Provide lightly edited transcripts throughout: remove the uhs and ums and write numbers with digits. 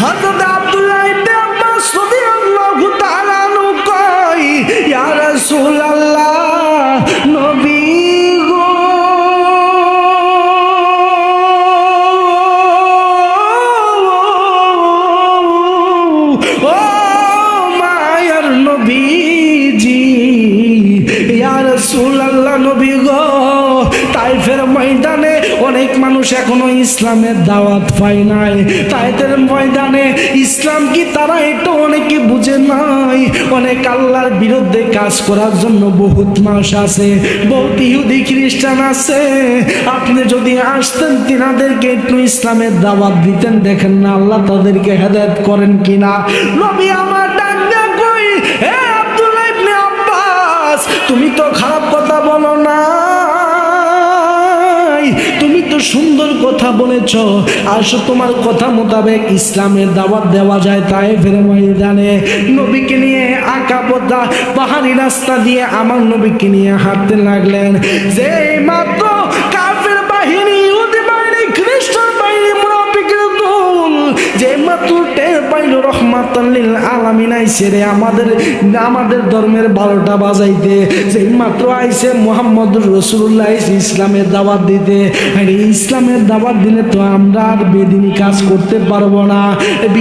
হযরত আব্দুল্লাহ ইবনে আব্বাস রাদিয়াল্লাহু তাআলা আনহু কয়, ইয়া রাসূলুল্লাহ, নবী গো, ও মায়ার নবীজি, ইয়া রাসূলুল্লাহ, নবী গো, তাইফের ময়দানে অনেক মানুষ এখনো ইসলামের দাওয়াত পায় নাই। তাইফের ময়দানে ইসলাম কি তারা এটা অনেকে বুঝে নাই। অনেক আল্লাহর বিরুদ্ধে কাজ করার জন্য বহুত মানুষ আছে, বহুত ইহুদি খ্রিস্টান আছে। আপনি যদি আসতেন, তিনাদেরকে একটু ইসলামের দাওয়াত দিতেন, দেখেন না আল্লাহ তাদেরকে হেদায়েত করেন কিনা। নবী আমার ডাক দেয়া কই, হে আব্দুল্লাহ ইবনে আব্বাস, তুমি তো খারাপ কথা বলো না, তুমি তো সুন্দর কথা বলেছ। আসো, তোমার কথা মোতাবেক ইসলামের দাওয়াত দেওয়া যায়। তাইফের ময়দানে নবীকে নিয়ে আঁকা পথা পাহাড়ি রাস্তা দিয়ে আমার নবীকে নিয়ে হাঁটতে লাগলেন। যে মাত্র কাফের বাহিনী, ইহুদি বাহিনী, খ্রিস্টান বাহিনী, মুনাফিকের দল যে মাত্র টের পাইল রহমাতাল লিল আলামিন আইছে রে, আমাদের ধর্মের 12টা বাজাইতে, যে মাত্র আইছে মুহাম্মদুর রাসূলুল্লাহ ইসলামের দাওয়াত দিতে। আর ইসলামের দাওয়াত দিলে তো আমরা আর বেদিনী কাজ করতে পারবো না,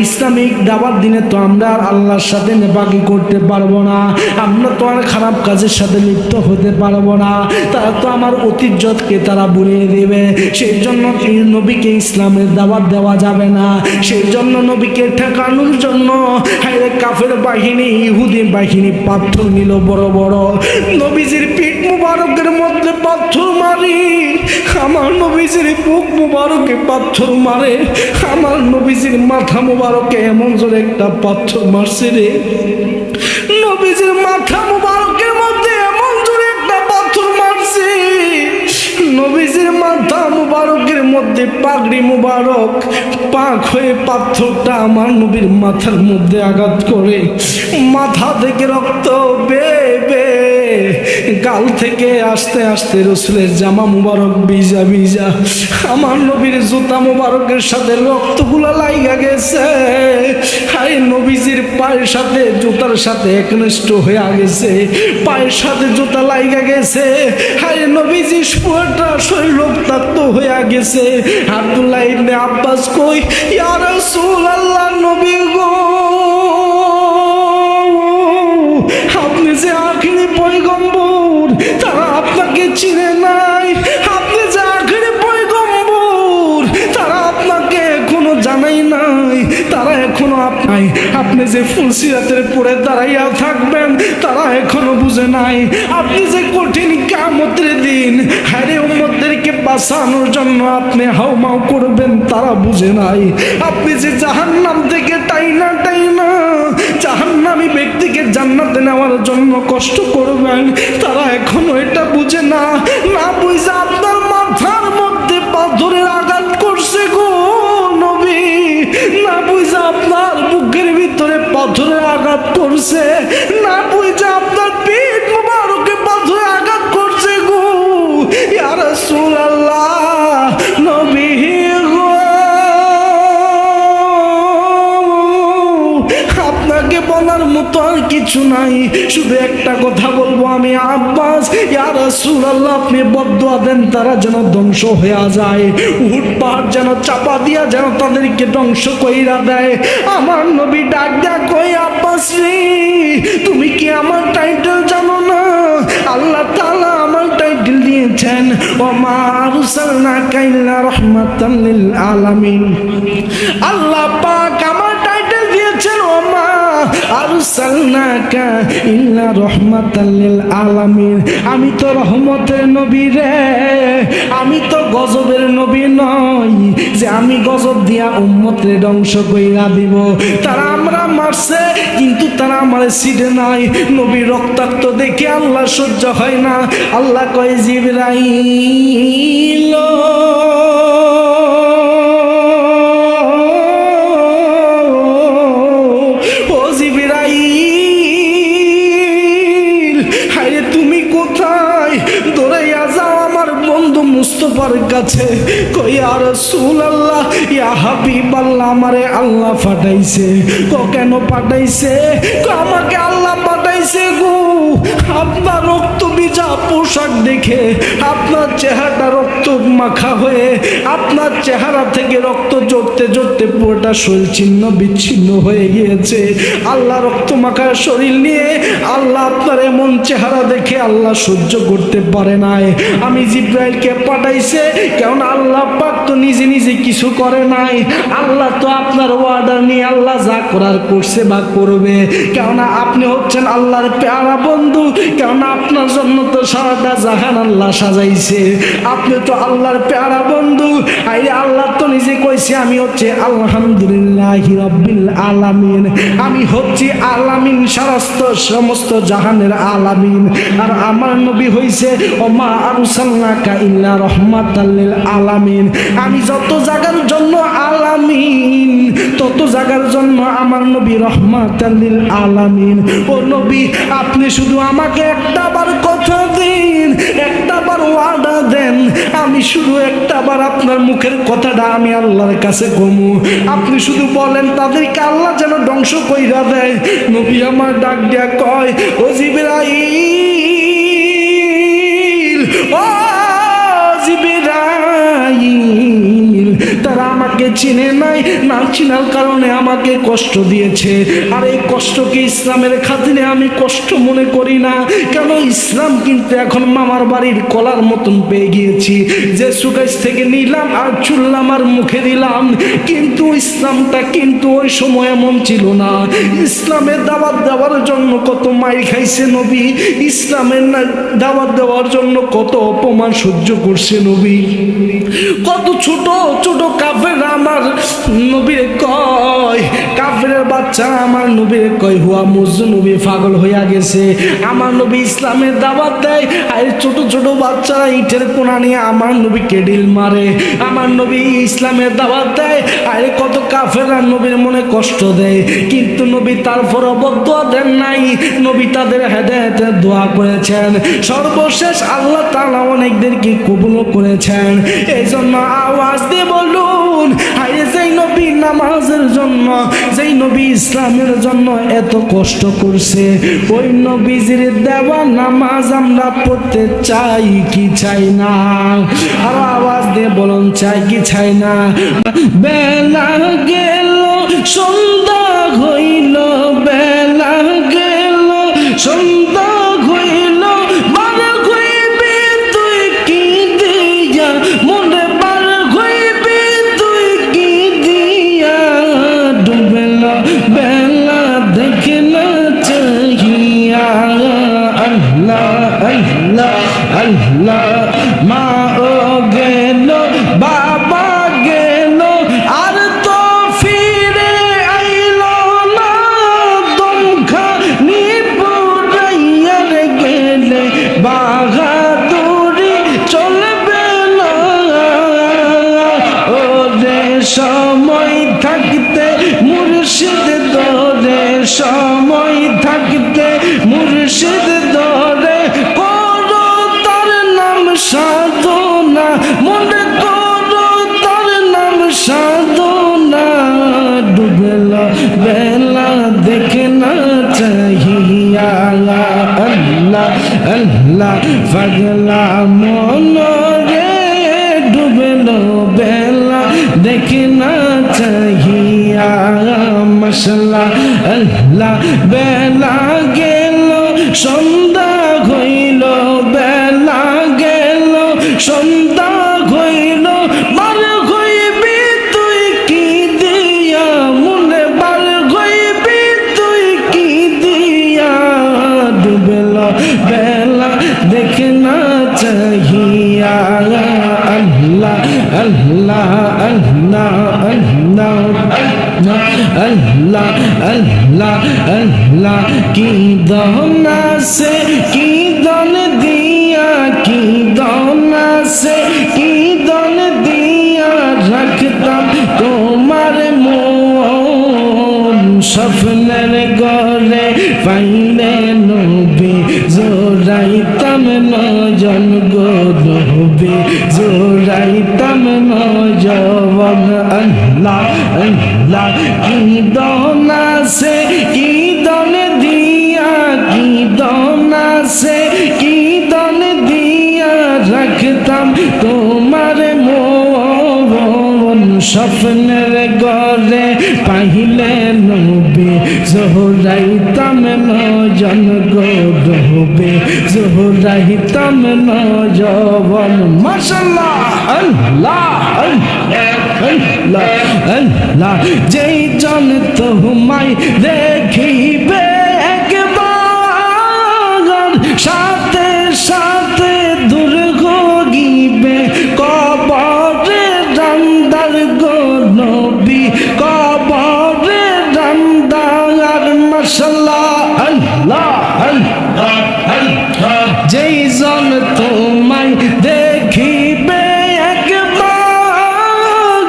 ইসলামিক দাওয়াত দিলে তো আমরা আর আল্লাহর সাথে নেপাকি করতে পারবো না, আমরা তো আর খারাপ কাজের সাথে লিপ্ত হতে পারবো না। তারা তো আমার ঐতিহ্যকে তারা ভুলিয়ে দেবে। সেই জন্য নবীকে ইসলামের দাওয়াত দেওয়া যাবে না। সেই জন্য নবীকে ঠেকানোর জন্য কাফের বাহিনী, ইহুদি বাহিনী পাথর নিল বড় বড়। নবীজির পিঠ মুবারকের মধ্যে পাথর মারি, আমার নবীজির বুক মুবারকে পাথর মারে, আমার নবীজির মাথা মুবারকে এমন জোরে একটা পাথর মারছে রে, নবীজির মাথা মুবারকের মধ্যে এমন জোরে একটা পাথর মারছে, নবীজির মাথা মুবারকের মধ্যে পাগড়ি মুবারক পাক হয়ে পাথরটা আমার নবীর মাথার মধ্যে আঘাত করে মাথা থেকে রক্ত বেয়ে গাল থেকে আস্তে আস্তে রসুলের জামা মুবারক ভিজা ভিজা, আমার নবীর জুতা মুবারকের সাথে রক্তগুলা লাইগা গেছে। হাই নবীজির পায়ের সাথে জুতার সাথে একনিষ্ঠ হয়ে গেছে, পায়ের সাথে জুতা লাইগা গেছে। হাই নবীজি পুরোটা শরীর রক্তাক্ত হয়ে গেছে। আব্দুল্লাহ ইবনে আব্বাস কই, ইয়া রাসূলুল্লাহ, নবী গো, আপনি যে আখিরি পয়গম্বর, তারা আপনাকে চিনে নাই। আপনি যে আখিরি পয়গম্বর, তারা আপনাকে এখনো জানাই নাই, তারা এখনো আপনি যে ফুলসিরাতের পরে দাঁড়াইয়া থাকবেন, তারা এখনো বুঝে নাই। আপনি যে কঠিন কিয়ামতের দিন হারে উম্মতদেরকে বাঁচানোর জন্য আপনি হাউমাউ করবেন, তারা বুঝে নাই। আপনি যে জাহান্নাম থেকে টাইনা জাহান্নামী ব্যক্তিকে জান্নাতে নেওয়ার জন্য কষ্ট করবেন, তারা এখনো এটা বুঝে না। না বুঝে আপনার মাথার মধ্যে পাথরের আঘাত করছে গো নবী, না বুঝে আপনার বুকের ভিতরে পাথরের আঘাত করছে, না বুঝে আপনার পিঠ মুবারকে পাথরের আঘাত করছে গো। ইয়া রাসূলুল্লাহ, নবী গো, আপনাকে বলার মতো আর কিছু নাই, শুধু একটা কথা বলবো আমি আব্বাস, ইয়া রাসূলুল্লাহ, আপনি বদদুয়া দেন তারা যেন ধ্বংস হয়ে যায়, উহুদ পাহাড় যেন চাপা দিয়া যেন তাদেরকে ধ্বংস কইরা দেয়। আমার নবী ডাক দেয়া কই, আব্বাস রে, তুমি কি আমার টাইটেল জানো না? আল্লাহ তাআলা আমার টাইটেল দিয়েছেন, ওমা আরসালনাকা ইল্লা রাহমাতাল লিল আলামিন। আল্লাহ পাক আমার টাইটেল দিয়েছেন, ওমা আরসালনাকা ইল্লা রাহমাতাল লিল আলামিন। আমি তো রহমতের নবী রে, আমি তো গজবের নবী নই যে আমি গজব দিয়া উম্মতরে ধ্বংস কইরা দিব। তারা আমরা মারছে কিন্তু তারা আমারে ছিড়ে নাই। নবী রক্তাক্ত দেখে আল্লাহ সহ্য হয় না। আল্লাহ কয়, জিবরাইল মুস্তফার কাছে, কই ইয়া রাসূলুল্লাহ ইয়া হাবিবাল্লাহ আমারে আল্লাহ পাঠাইছে। কেন পাঠাইছে? আমাকে আল্লাহ পাঠাইছে গো আপনার রক্ত ভিজা পোশাক দেখে, আপনার চেহারাটা রক্ত মাখা হয়ে, আপনার চেহারা থেকে রক্ত জড়তে জড়তে পুরোটা শরীর ছিন্ন বিচ্ছিন্ন হয়ে গিয়েছে। আল্লাহ রক্ত মাখা শরীর নিয়ে আল্লাহ আপনার এমন চেহারা দেখে আল্লাহ সহ্য করতে পারে নাই। আমি জিব্রাইলকে পাঠাইছে, কারণ আল্লাহ পাক তো নিজে নিজে কিছু করে নাই। আল্লাহ তো আপনার ওয়ার্ডার নিয়ে আল্লাহ যা করার করছে বা করবে, কেননা আপনি হচ্ছেন আল্লাহর প্যারা বন্ধু। কেননা আপনার জন্য তো সারাটা জাহান আল্লাহ সাজাইছে, আপনি তো আল্লাহর প্যারা বন্ধু। আইরে আল্লাহ তো নিজে কইছে আমি হচ্ছে আলহামদুলিল্লাহি রাব্বিল আলামিন, আমি হচ্ছি আলামিন সমস্ত জাহানের আলামিন। আর আমার নবী হইছে ওমা আরসালনাকা ইল্লা রাহমাতাল লিল আলামিন, আমি যত জায়গার জন্য আলামিন তত জায়গার জন্য আমার নবী রহমাতাল লিল আলামিন। ও নবী আপনি শুধু আমাকে একটাবার কথা দিন, একটাবার ওয়াদা দেন, আমি শুধু একটাবার আপনার মুখের কথাটা আমি আল্লাহর কাছে কমু। আপনি শুধু বলেন তাদেরকে আল্লাহ যেন ধ্বংস কইরা দেয়। নবী আমার ডাক দিয়া কয় ও জিবরাইল, ও জিবরাইল, তারা আমাকে চিনে নাই, না চিনার কারণে আমাকে কষ্ট দিয়েছে। আর এই কষ্টকে ইসলামের খাতিরে আমি কষ্ট মনে করি না, কেন ইসলাম কিন্তু এখন মামার বাড়ির কলার মতন পেয়ে গিয়েছি। যে সুগাইজ থেকে নিলাম আর চুললাম আর মুখে দিলাম, কিন্তু ইসলামটা কিন্তু ওই সময় এমন ছিল না। ইসলামের দাওয়াত দেওয়ার জন্য কত মাইর খাইছে নবী, ইসলামের দাওয়াত দেওয়ার জন্য কত অপমান সহ্য করছে নবী। কত ছোট ছোট কাফের আমার নবীর কয়, কাফেরের বাচ্চা আমার নবীর কয় হুয়া মুজ নবী পাগল হইয়া গেছে। আমার নবী ইসলামের দাওয়াত দেয়, আর ছোট ছোট বাচ্চারা ইটের কোনা নিয়ে আমার নবীকে ঢিল মারে। আমার নবী ইসলামের দাওয়াত দেয়, আর কত কাফেররা নবীর মনে কষ্ট দেয়, কিন্তু নবী তারপর বদদুয়া দেন নাই, নবী তাদের হেদায়েতের দোয়া করেছেন। সর্বশেষ আল্লাহ তাআলা অনেকদেরকে কবুল করেছেন। এই জন্য আওয়াজ দিয়ে বলুন, আরে যেই নবী নামাজের জন্য, যেই নবী ইসলামের জন্য এত কষ্ট করছে, ওই নবীজির দেওয়া নামাজ আমরা পড়তে চাই কি চাই না? আর আওয়াজ দিয়ে বলুন চাই কি চাই না? বেলা গেল সন্ধ্যা হইল, বেলা গেল সন্ধ্যা হইল, বার হইবি তুই কি দিয়া, মনে বার হইবি তুই কি দিয়া, ডুবেল বেলা দেখে না চাহিয়া। আল্লাহ আল্লাহ আল্লাহ, মা ও গেল, বাবা গেল, আর তো ফিরে আইল না, দমখা নিপুরাইয়ার গেলে বাহাদুরি চলবে না। ও রে সময় থাকতে মুর্শিদ ধরে, সময় থাকতে মুর্শিদ ধরে, করো তার নাম সাধনা, মনে করো তার নাম সাধনা, ডুবেল বেলা দেখে না চাহিয়া। আল্লাহ আল্লাহ পাগলা মন রে, ডুবেল বেলা দেখে না চাহিয়া। মশলা আল্লাহ বেলা গেল সন্ধ্যা হইল, বেলা গেল সন্ধ্যা হইল, বার হইবি তুই কি দিয়া, মনে বার হইবি তুই কি দিয়া, ডুবেল বেলা দেখে না চাহিয়া। আল্লাহ আল্লাহ আল্লাহ আল্লাহ আল্লাহ আল্লাহ আল্লাহ, কি দনা সে কি দন দিয়া, কি দনা সে কি দন দিয়া, রাখতাম তোমার মন, স্বপ্নের গলে পাইলে নবী, জোড়াইতাম নজন গো নবী, জোড়াইতাম নজন আল্লাহ কি দন আছে কি দন দিয়া কি দন আছে কি দন দিয়া রাখতাম তোমার মন স্বপ্নের ঘরে পাইলে নবী জোহরাইতাম নজন গো ডুবে জোহরাইতাম নজন মাশাআল্লাহ আল্লাহ আল্লাহ আল্লাহ যেই জন তোমায় দেখিবে একবার সাথে সাথে দূর গিবে কবরে রান্দার গো নবী কবরে রান্দার মাশাআল্লাহ আল্লাহ আল্লাহ আল্লাহ যেই জন তোমায় দেখিবে একবার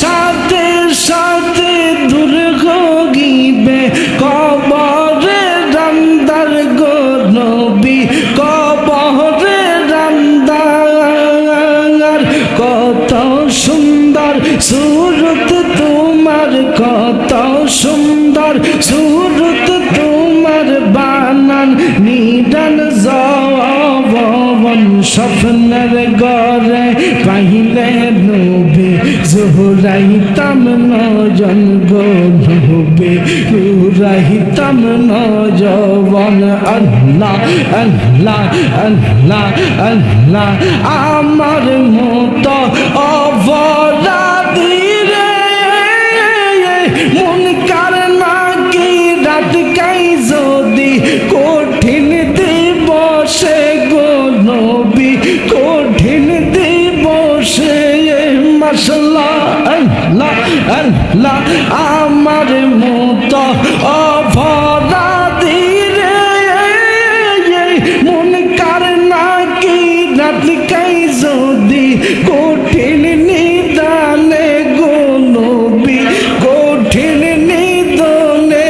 সাথে সাথে দূর গিবে কবরে রান্দার গো নবী কবরে রান্দার কত সুন্দর সুরত তোমার কত সুন্দর সুরত তোমার বানান নিদান যৌবন স্বপ্নের ঘরে পাইলে নবী জোহরাইতাম নজন গো নবী জোহরাইতাম নজন আল্লাহ আল্লাহ আল্লাহ আল্লাহ আমার মতো অপরাধী রে মন কার নাকি রাত কাই যদি কঠিন দিবসে গো নবী কঠিন দিবসে মাশাআল্লাহ আল্লাহ আল্লাহ আমার মতো অপরাধী রে মন কার নাকি রাত কাই যদি কঠিন নিদানে গো নবী কঠিন নিদানে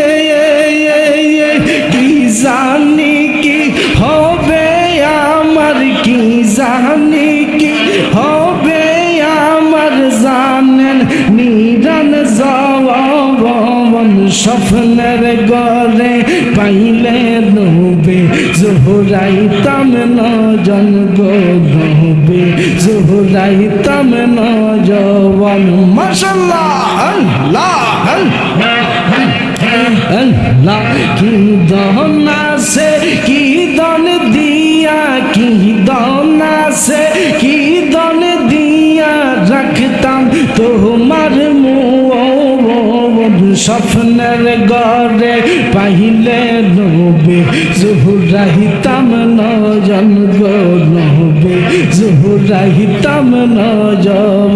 কি জানি কি হবে আমার কি জানি কি হবে আমার জানেন নিদান যৌবন স্বপ্নের ঘরে পাইলে নবী জোহরাইতাম নজন গো নবী জোহরাইতাম নজন মাশাআল্লাহ আল্লাহ আল্লাহ কি দন আছে কি দন দিয়া কি দন আছে কি দন দিয়া রাখতাম তোমার স্বপ্নের ঘরে পাইলে নবী জোহরাইতাম নজন গো নবী জোহরাইতাম নজন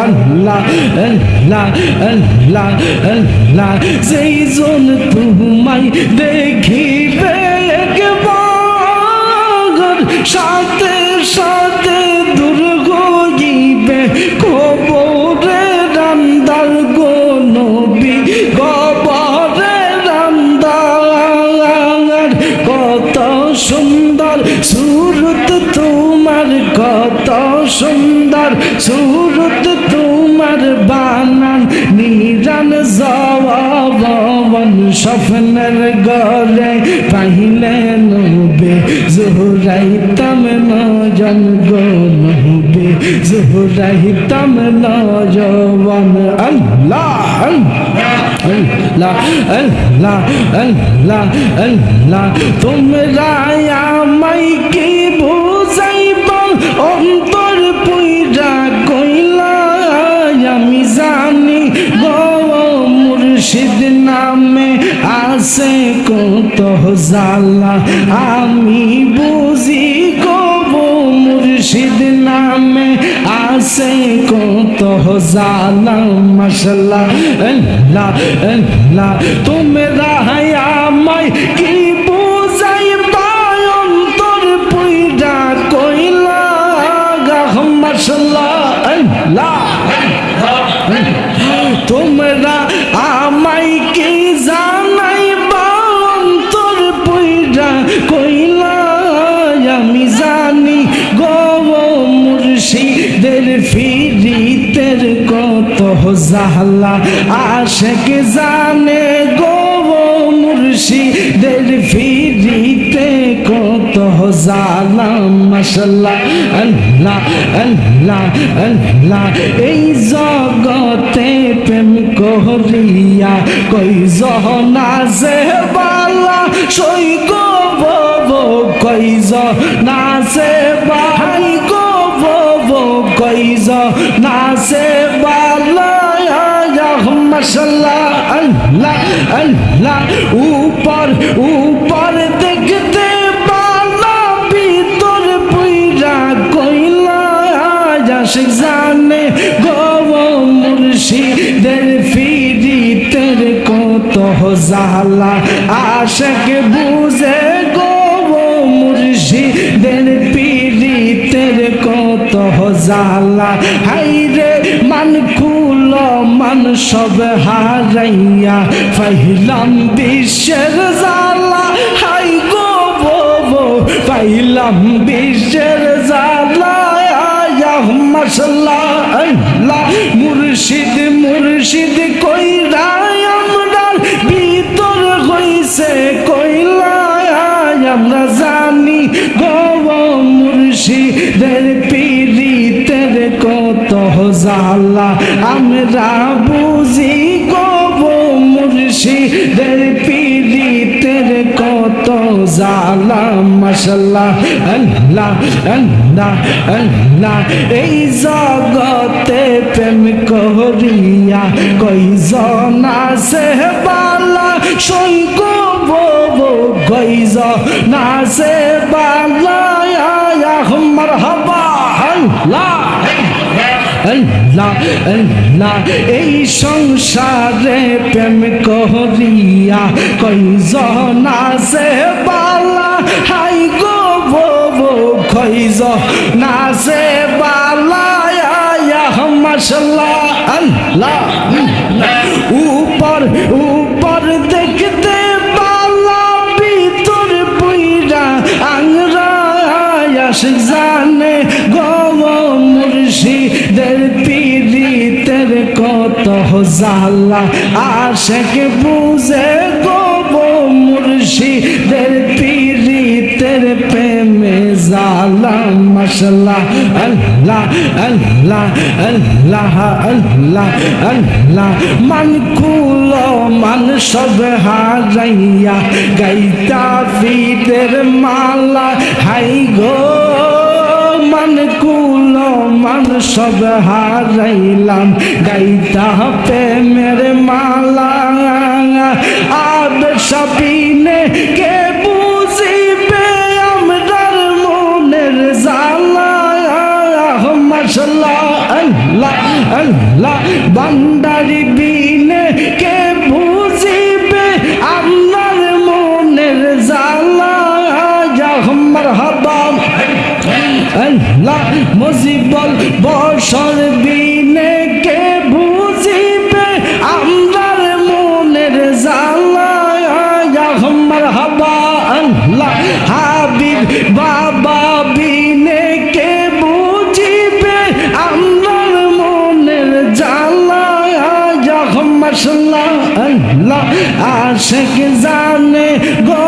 আল্লাহ আল্লাহ আল্লাহ আল্লাহ যেই জন তোমায় দেখিবে একবার সাথে সাথে দূর গিবে কবরে রান্দার গো নবী কবরে রান্দার কত সুন্দর সুরত তোমার কত সুন্দর সুরত তোমার বানান নিরান যৌবন স্বপ্নের ঘরে পাইলে নবী জোহরাইতাম নজন গো নবী জোহরাইতাম নজন আল্লাহ আল্লাহ আল্লাহ আল্লাহ আল্লাহ তোমরা আমায় কি বুঝাইবা অন্তর পুইরা কইলা আমি জানি গো মুর্শিদ নামে আছে কত জালা আমি বুঝি গো মুর্শিদ নামে আছে কত জালা মাশাআল্লাহ আল্লাহ আল্লাহ তোমরা আমায় কি বুঝাইবা অন্তর পুইরা কইলা মাশাআল্লাহ আল্লাহ তোমরা আমায় কি জানাইবা অন্তর পুইরা কইলা আমি জানি গো মুর্শিদের ফিরিতের কত জালা আশেক জানে গো মুর্শিদের ফিরিতে কত জালা মাশাআল্লাহ আল্লাহ আল্লাহ আল্লাহ এই জগতে প্রেম করিয়া কই জহনা যে বালা সই গো বো কই জহনা যে ভাই গো বো কই জহনা যে বালা মাশাআল্লাহ আল্লাহ আল্লাহ উপর উপর দেখতে বালা ভিতর পুইরা কইলা আশিক জানে গো মুর্শিদের ফিরিতের কত জালা আশিক বুঝে গো মুর্শিদের পীড়িতের কত জালা হাইরে মান কুল মান সব হারাইয়া পাইলাম বিশ্বের জালা হাই গো পাইলাম বিশ্বের জালা মাশাআল্লাহ আল্লাহ মুর্শিদ মুর্শিদ কইরা আমরার ভিতর হইছে কইলা আমরা জানি গো মুর্শিদের পীড়িতের কত জালা আমরা বুঝি গো মুর্শিদের পীড়িতের কত জালা মাশাআল্লাহ আল্লাহ আল্লাহ আল্লাহ এই জগতে প্রেম করিয়া কইজন আছে বালা সই গো কইজন আছে বালা মারহাবা আল্লাহ আল্লাহ আল্লাহ এই সংসারে প্রেম করিয়া কইজন আছে বালা হাই গো কইজন আছে বালা মাশাআল্লাহ আল্লাহ উপর উপর দেখতে বালা ভিতর পুইরা আংরা আশিক জানে গো মুর্শিদের পীড়িতের কত জালা আশিক বুঝে গো মুর্শিদের পীড়িতের প্রেমে জালা মাশাআল্লাহ আল্লাহ আল্লাহ আল্লাহ আল্লাহ আল্লাহ মান কুল মান সব হারাইয়া গাইতা ফিদের মালা হাই গো মান কুল মান সব হারাইলাম গাইতা প্রেমের মালা আব সবিনে কে বুঝিবে আমরার মনের জালা মাশাআল্লাহ আল্লাহ আল্লাহ বান্দারি বিনে কে বুঝিবে আপনার মনের জালা মারহাবা আল্লাহ মুজিবল বশর বিনে কে বুঝিবে আমরার মনের জালা মারহাবা আল্লাহ হাবিব বাবা বিনে কে বুঝিবে আমরার মনের জালা মাশাআল্লাহ আল্লাহ আশিক জানে গো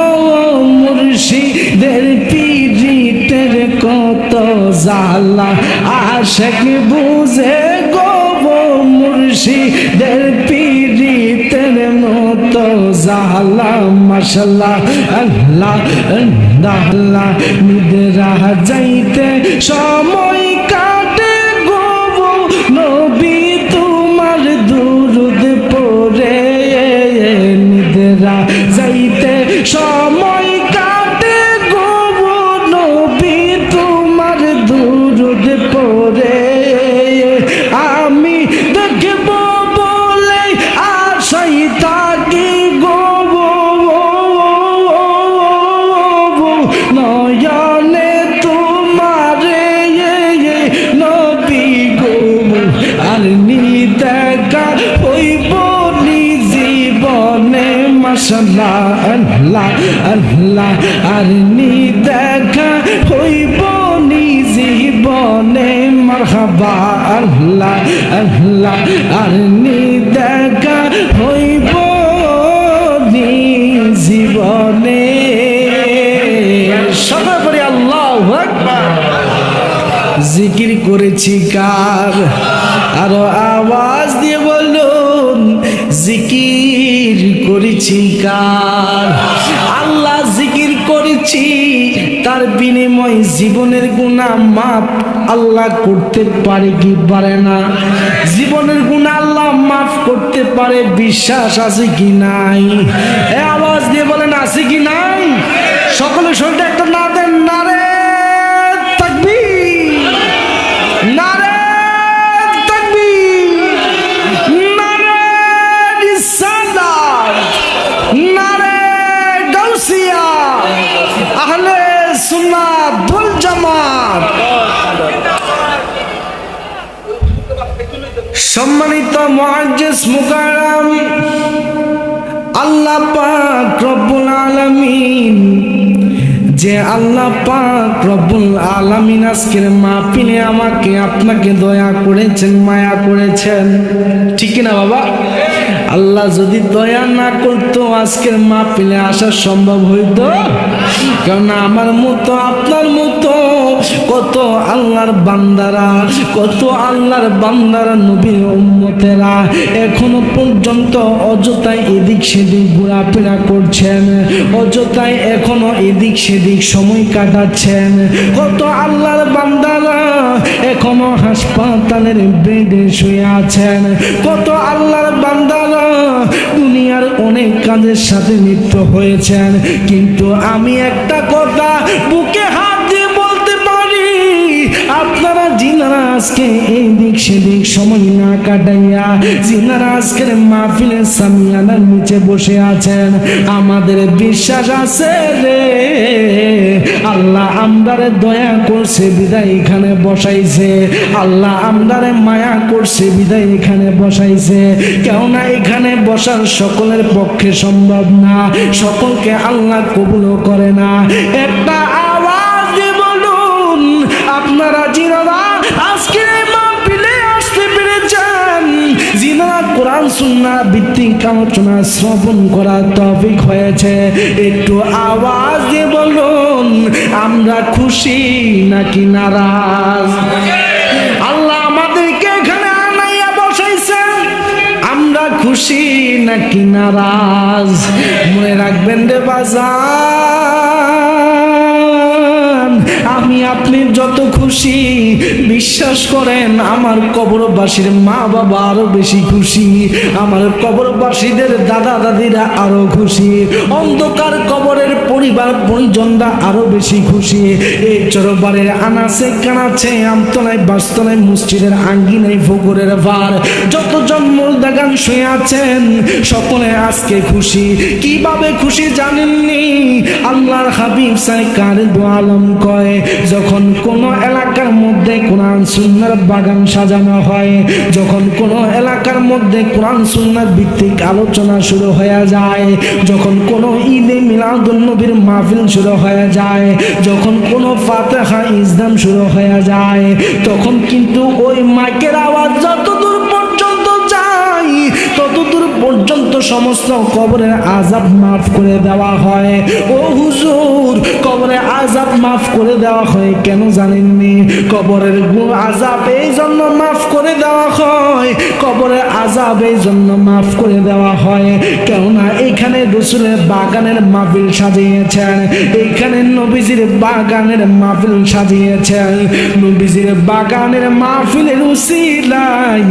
মুর্শিদের পীড়িতের কত জালা আশিক বুঝে গো মুর্শিদের পীড়িতের মতো জালা মাশাআল্লাহ আল্লাহ আল্লাহ আল্লাহ নিদ্রা যাইতে সময় কাটে গো নবী তোমার দুরুদ পড়ে নিদ্রা যাইতে সময় কাটে গো নবী তোমার দুরুদ পড়ে আমি দেখব বলে আশাই থাকি গো নয়নে তোমারে নবী গো আর নি দেখা হইব নি জীবনে মাশাআল্লাহ আল্লাহ আল্লাহ আর নি দেখা হইব নি জীবন জীবনে মারহাবা আল্লাহ আল্লাহ আর নি দেখা হইব জীবনে সবাই পড়ি আল্লাহু আকবার। জিকির করেছি কার, আরো আওয়াজ দিয়ে বলুন জিকির করেছি কার। আল্লাহ জিকির করেছি, তার বিনিময় জীবনের গুনাহ মাফ আল্লাহ করতে পারে কি পারে না? জীবনের গুনাহ আল্লাহ মাফ করতে পারে, বিশ্বাস আছে কি নাই? এ আওয়াজ দিয়ে বলেন আছে কি নাই? সকলে শুনতে একটা না দেন নারে তাকবীর, নারে তাকবীর, নারে রিসালাত, নারে গাউসিয়া, আহলে সুন্নাত ওয়াল জামাত। সম্মানিত মুআজ্জিজ মুকাররম, আল্লাহ পাক রব্বুল আলামিন, যে আল্লাহ পাক রব্বুল আলামিন আজকের মাহফিলে আমাকে আপনাকে দয়া করেছেন, মায়া করেছেন, ঠিক না বাবা? আল্লাহ যদি দয়া না করতো আজকের মাহফিলে আসা সম্ভব হইতো? কারণ আমার মতো আপনার মতো কত আল্লাহর বান্দারা, কত আল্লাহর বান্দারা নবীর উম্মতেরা এখনো পর্যন্ত অযথায় এদিক সেদিক ঘোরাফেরা করছেন, অযথায় এখনো এদিক সেদিক সময় কাটাচ্ছেন। কত আল্লাহর বান্দারা এখনো হাসপাতালের বেডে শুয়ে আছেন, কত আল্লাহর বান্দারা দুনিয়ার অনেক কাজের সাথে লিপ্ত হয়েছেন। কিন্তু আমি একটা কথা বুকে হাত দিয়ে বলতে পারি, আপনারা যিনারা আজকে এই দিক সেদিক সময় না কাটাইয়া যিনারা আজকের মাহফিলের সামিয়ানার নিচে বসে আছেন, আমাদের বিশ্বাস আছে রে আল্লাহ আমদারে দয়া করছে বিদায় এখানে বসাইছে, আল্লাহ আমদারে মায়া করছে বিদায় এখানে বসাইছে। কেননা এখানে বসার সকলের পক্ষে সম্ভব না, সকলকে আল্লাহ কবুল করে না। একটা আওয়াজ দিয়ে বলুন আপনারা যিনারা আজকে মাহফিলে আসতে পেরেছেন, যিনারা কোরআন সুন্নাহ ভিত্তিক আলোচনা শ্রবণ করার তৌফিক হয়েছে, একটু আওয়াজ দিয়ে বলুন আমরা খুশি নাকি নারাজ? আল্লাহ আমাদেরকে এখানে আনাইয়া বসাইছেন, আমরা খুশি নাকি নারাজ? মনে রাখবেন রে বাজান, আমি আপনি যত খুশি বিশ্বাস করেন আমার কবরবাসীর মা বাবা আরো বেশি খুশি, আমার কবরবাসীদের দাদা দাদিরা আরো খুশি, অন্ধকার কবরের পরিবার পরিজনরা আরো বেশি খুশি। এই চরবারের আনাচে কানাচে আমতলায় বাসতলায় মসজিদের আঙ্গিনায় ফকরের ভার যতজন মুর্দাগান শুয়ে আছেন সকলে আজকে খুশি। কিভাবে খুশি জানেননি? আল্লাহর হাবিব সরকার দু আলম কয়, যখন কোন এলাকার মধ্যে কোরআন সুন্নাহর বাগান সাজানো হয়, যখন কোন এলাকার মধ্যে কোরআন সুন্নাহ ভিত্তিক আলোচনা শুরু হয়ে যায়, যখন কোন ঈদে মিলাদুন নবীর মাহফিল শুরু হয়ে যায়, যখন কোন ফাতিহা ইসলাম শুরু হয়ে যায়, তখন কিন্তু ওই মাইকের আওয়াজ যতদূর পর্যন্ত যায় ততদূর পর্যন্ত সমস্ত কবরের আযাব মাফ করে দেওয়া হয়। ও হুজুর, কবরের আযাব মাফ করে দেওয়া হয় কেন জানেননি? কবরের আযাব এই জন্য মাফ করে দেওয়া হয়, কবরের আযাব এই জন্য মাফ করে দেওয়া হয় কেননা এখানে রাসূলের বাগানের মাহফিল সাজিয়েছেন, এখানে নবীজির বাগানের মাহফিল সাজিয়েছেন। নবীজির বাগানের মাহফিলের উসিলায়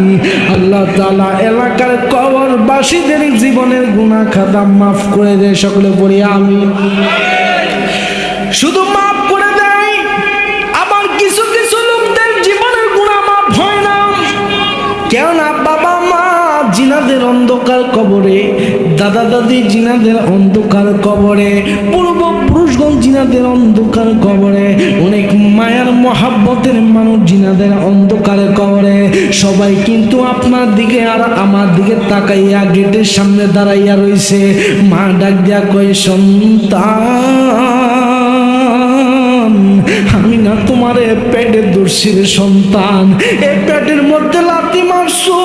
আল্লাহ তাআলা এলাকার কবরবাসীদের জীবনের গুনাহ খাতা মাফ করে দেয়। সকলে বলি আমিন। শুধু মাফ করে দেয়, আবার কিছু কিছু লোকদের জীবনের গুনাহ মাফ হয় না। কেননা বাবা মা জিনাদের অন্ধকার কবরে, দাদা দাদি জিনাদের অন্ধকার কবরে, পূর্বপুরুষগণ জিনাদের অন্ধকার কবরে, অনেক মায়ার মহাব্বতের মানুষ জিনাদের অন্ধকার কবরে। সবাই কিন্তু আপনার দিকে আর আমার দিকে তাকাইয়া গেটের সামনে দাঁড়াইয়া রইছে। মা ডাক দিয়া কয়, সন্তান আমি না তোমারে পেটে দর্শির সন্তান, এই পেটের মধ্যে লাথি মারছো,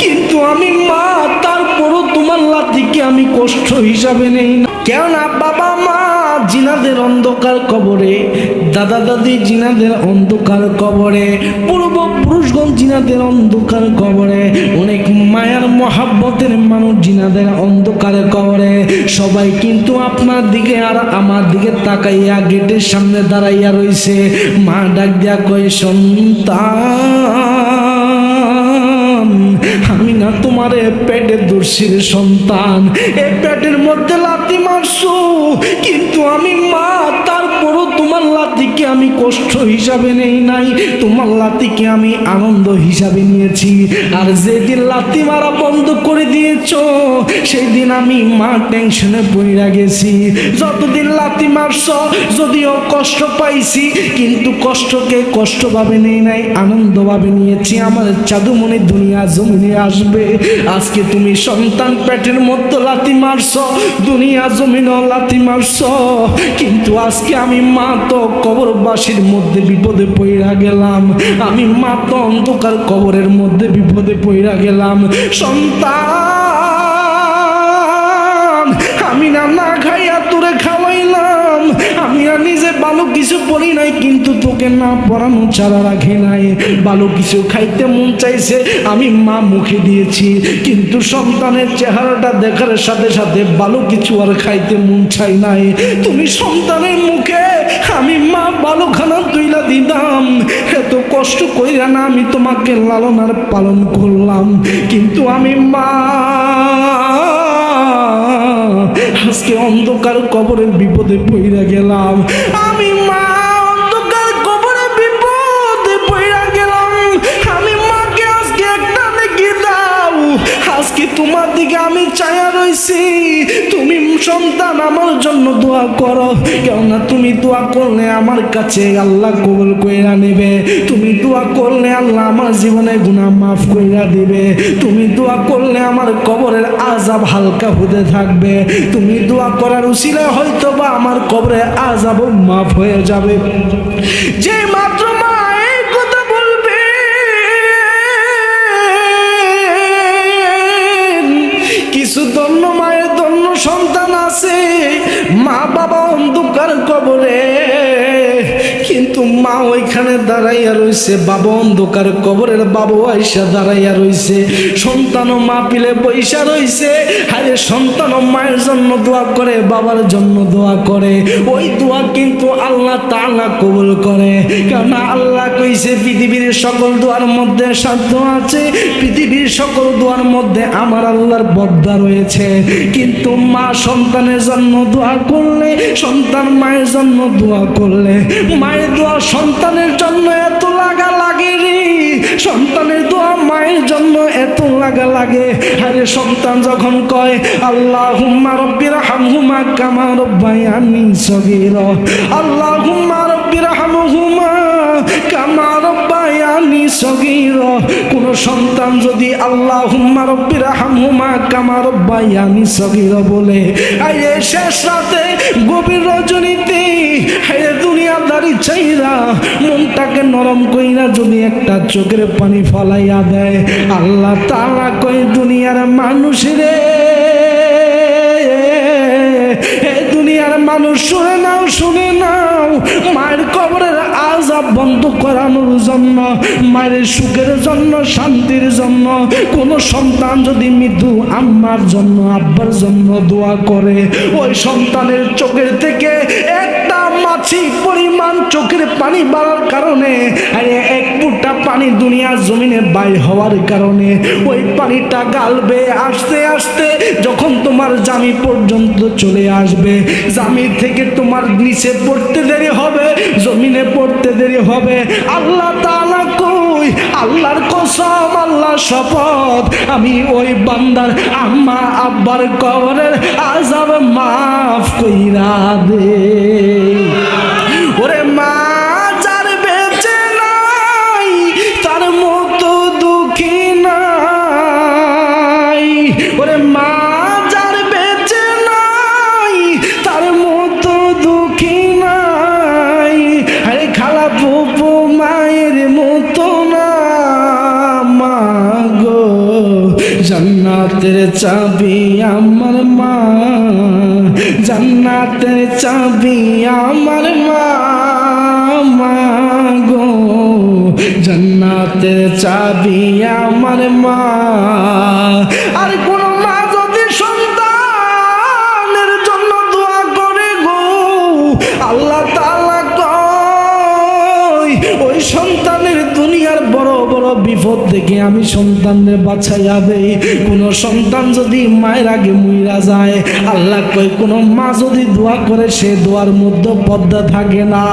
কিন্তু আমি মা, তারপরও তোমার লাথিকে আমি কষ্ট হিসাবে নেই না। কেননা বাবা মা জিনাদের অন্ধকার কবরে, দাদা দাদি জিনাদের অন্ধকার কবরে, পূর্বপুরুষগণ জিনাদের অন্ধকার কবরে, অনেক মায়ার মহাব্বতের মানুষ জিনাদের অন্ধকার কবরে। সবাই কিন্তু আপনার দিকে আর আমার দিকে তাকাইয়া গেটের সামনে দাঁড়াইয়া রইছে। মা ডাক দিয়া কয়, সন্তান, আমি না তোমারে পেটে দর্শির সন্তান, এই পেটের মধ্যে লাথি মারছো, কিন্তু আমি মা, তারপরও তোমার লাথিকে আমি কষ্ট হিসাবে নেই নাই, তোমার লাথিকে আমি আনন্দ হিসাবে নিয়েছি। আর যেদিন লাথি মারা বন্ধ করে দিয়েছ, সেই দিন আমি মা টেনশনে পড়ে গেছি। যতদিন লাথি মারছ, যদিও কষ্ট পাইছি, কিন্তু কষ্টকে কষ্ট ভাবে নেই নাই, আনন্দ ভাবে নিয়েছি। আমার চাঁদুমণি দুনিয়া জমিনে আসবে। আজকে তুমি সন্তান পেটের মধ্যে লাথি মারছ, দুনিয়া জমিনও লাথি মারছ, কিন্তু আজকে আমি মা তো কবরবাসীর মধ্যে বিপদে পড়া গেলাম, আমি মা তো অন্ধকার কবরের মধ্যে বিপদে পড়া গেলাম। সন্তান, আমি না খাইয়া তোরে খাওয়াইলাম, আমি আর নিজে ভালো কিছু পড়ি নাই, কিন্তু তোকে না পড়ানো ছাড়া রাখি নাই। ভালো কিছু খাইতে মন চাইছে, আমি মা মুখে দিয়েছি, কিন্তু সন্তানের চেহারাটা দেখার সাথে সাথে ভালো কিছু আর খাইতে মন চাই নাই। তুমি সন্তানের মুখে আমি মা ভালো খানা তুইলা দিতাম, এত কষ্ট কইরা না আমি তোমাকে লালন আর পালন করলাম, কিন্তু আমি মা আজকে অন্ধকার কবরের বিপদে পড়ে গেলাম। আমি মা অন্ধকার কবরের বিপদে পড়ে গেলাম। আমি মাকে আজকে একটা দেখি দাও, আজকে তোমার দিকে আমি চায়া রইছি। তুমি সন্তান আমার জন্য দোয়া করো, কেননা তুমি দোয়া করলে আমার কাছে আল্লাহ কবুল কইরা নেবে। তুমি দোয়া করলে আল্লাহ আমার জীবনে গুনাহ মাফ কইরা দিবে। তুমি দোয়া করলে আমার কবরের আযাব হালকা হতে থাকবে। তুমি দোয়া করার উসিলায় হয়তো বা আমার কবরের আযাব মাফ হয়ে যাবে। যে মাত্র মা এই কথা বলবে, কিছু ধন্য মায়ের ধন্য সন্তান আছে, মা বাবা অন্ধকার কবরে, কিন্তু মা ওইখানে দাঁড়াইয়া রইছে, বাবা অন্ধকার কবরের বাবু আইসা দাঁড়াইয়া রইছে, সন্তানও মা পিলে বৈশা রইছে। আরে সন্তানও মায়ের জন্য দোয়া করে, বাবার জন্য দোয়া করে, ওই দোয়া কিন্তু আল্লাহ তাআলা কবুল করে। কারণ আল্লাহ কইছে পৃথিবীর সকল দোয়ার মধ্যে সাধ্য আছে, পৃথিবীর সকল দোয়ার মধ্যে আমার আল্লাহর বদ্দা রয়েছে। কিন্তু মা সন্তানের জন্য দোয়া করলে, সন্তান মায়ের জন্য দোয়া করলে, মায়ের দোয়া সন্তানের জন্য এত লাগা লাগে রে, সন্তানের দোয়া মায়ের জন্য এত লাগা লাগে। আরে সন্তান যখন কয় আল্লাহুম্মা রাব্বির হামহুমা কামা রাব্বায়ানি সগীরা, আল্লাহুম্মা রাব্বির হামহুমা কামা রাব্বায়ানি সগীরা, কোন সন্তান যদি আল্লাহুম্মা রাব্বির হামহুমা কামা রাব্বায়ানি সগীরা বলে, আরে শেষ রাতে গভীর রজনীতে দুনিয়াদারি চাইরা মনটাকে নরম কইরা যদি একটা চোখের পানি ফলাইয়া দেয়, আল্লাহ তাআলা কই দুনিয়ার মানুষ রে, দুনিয়ার মানুষ শুনে নাও, শুনে নাও, মায়ের কবরের আযাব বন্ধ করানোর জন্য, মায়ের সুখের জন্য, শান্তির জন্য কোন সন্তান যদি মৃত্যু আম্মার জন্য, আব্বার জন্য দোয়া করে, ওই সন্তানের চোখের থেকে একটা মাছি পরিমাণ চোখের পানি বাড়ার কারণে, আরে এক ফুটা পানি দুনিয়ার জমিনে বাইর হওয়ার কারণে ওই পানিটা গালবে, আস্তে আস্তে যখন তোমার জামি পর্যন্ত চলে আসবে, জামি থেকে তোমার নিচে পড়তে দেরি হবে, জমিনে পড়তে দেরি হবে। আল্লাহ তাআলা কই, আল্লাহর কসম, আল্লাহর শপথ, আমি ওই বান্দার আম্মা আব্বার কবরের আযাব মাফ কইরা দে। ওরে মা যার বেঁচে নাই তার মতো দুঃখী নাই, ওরে মা যার বেঁচে নাই তার মতো দুঃখী নাই, চাবি আমার মা, জান্নাতের চাবি আমার মা, মা গো জান্নাতের চাবি আমার মা। আর কোন মা যদি সন্তানের জন্য দোয়া করে গো, আল্লাহ তাআলা কয় ওই সন্তানের দুনিয়ার বড় বড় বিপদ থেকে আমি সন্তানদের বাঁচাইয়া দেই। কোন সন্তান যদি মায়ের আগে মইরা যায়, আল্লাহ কয় কোন মা যদি দোয়া করে সে দোয়ার মধ্যে পর্দা থাকে না।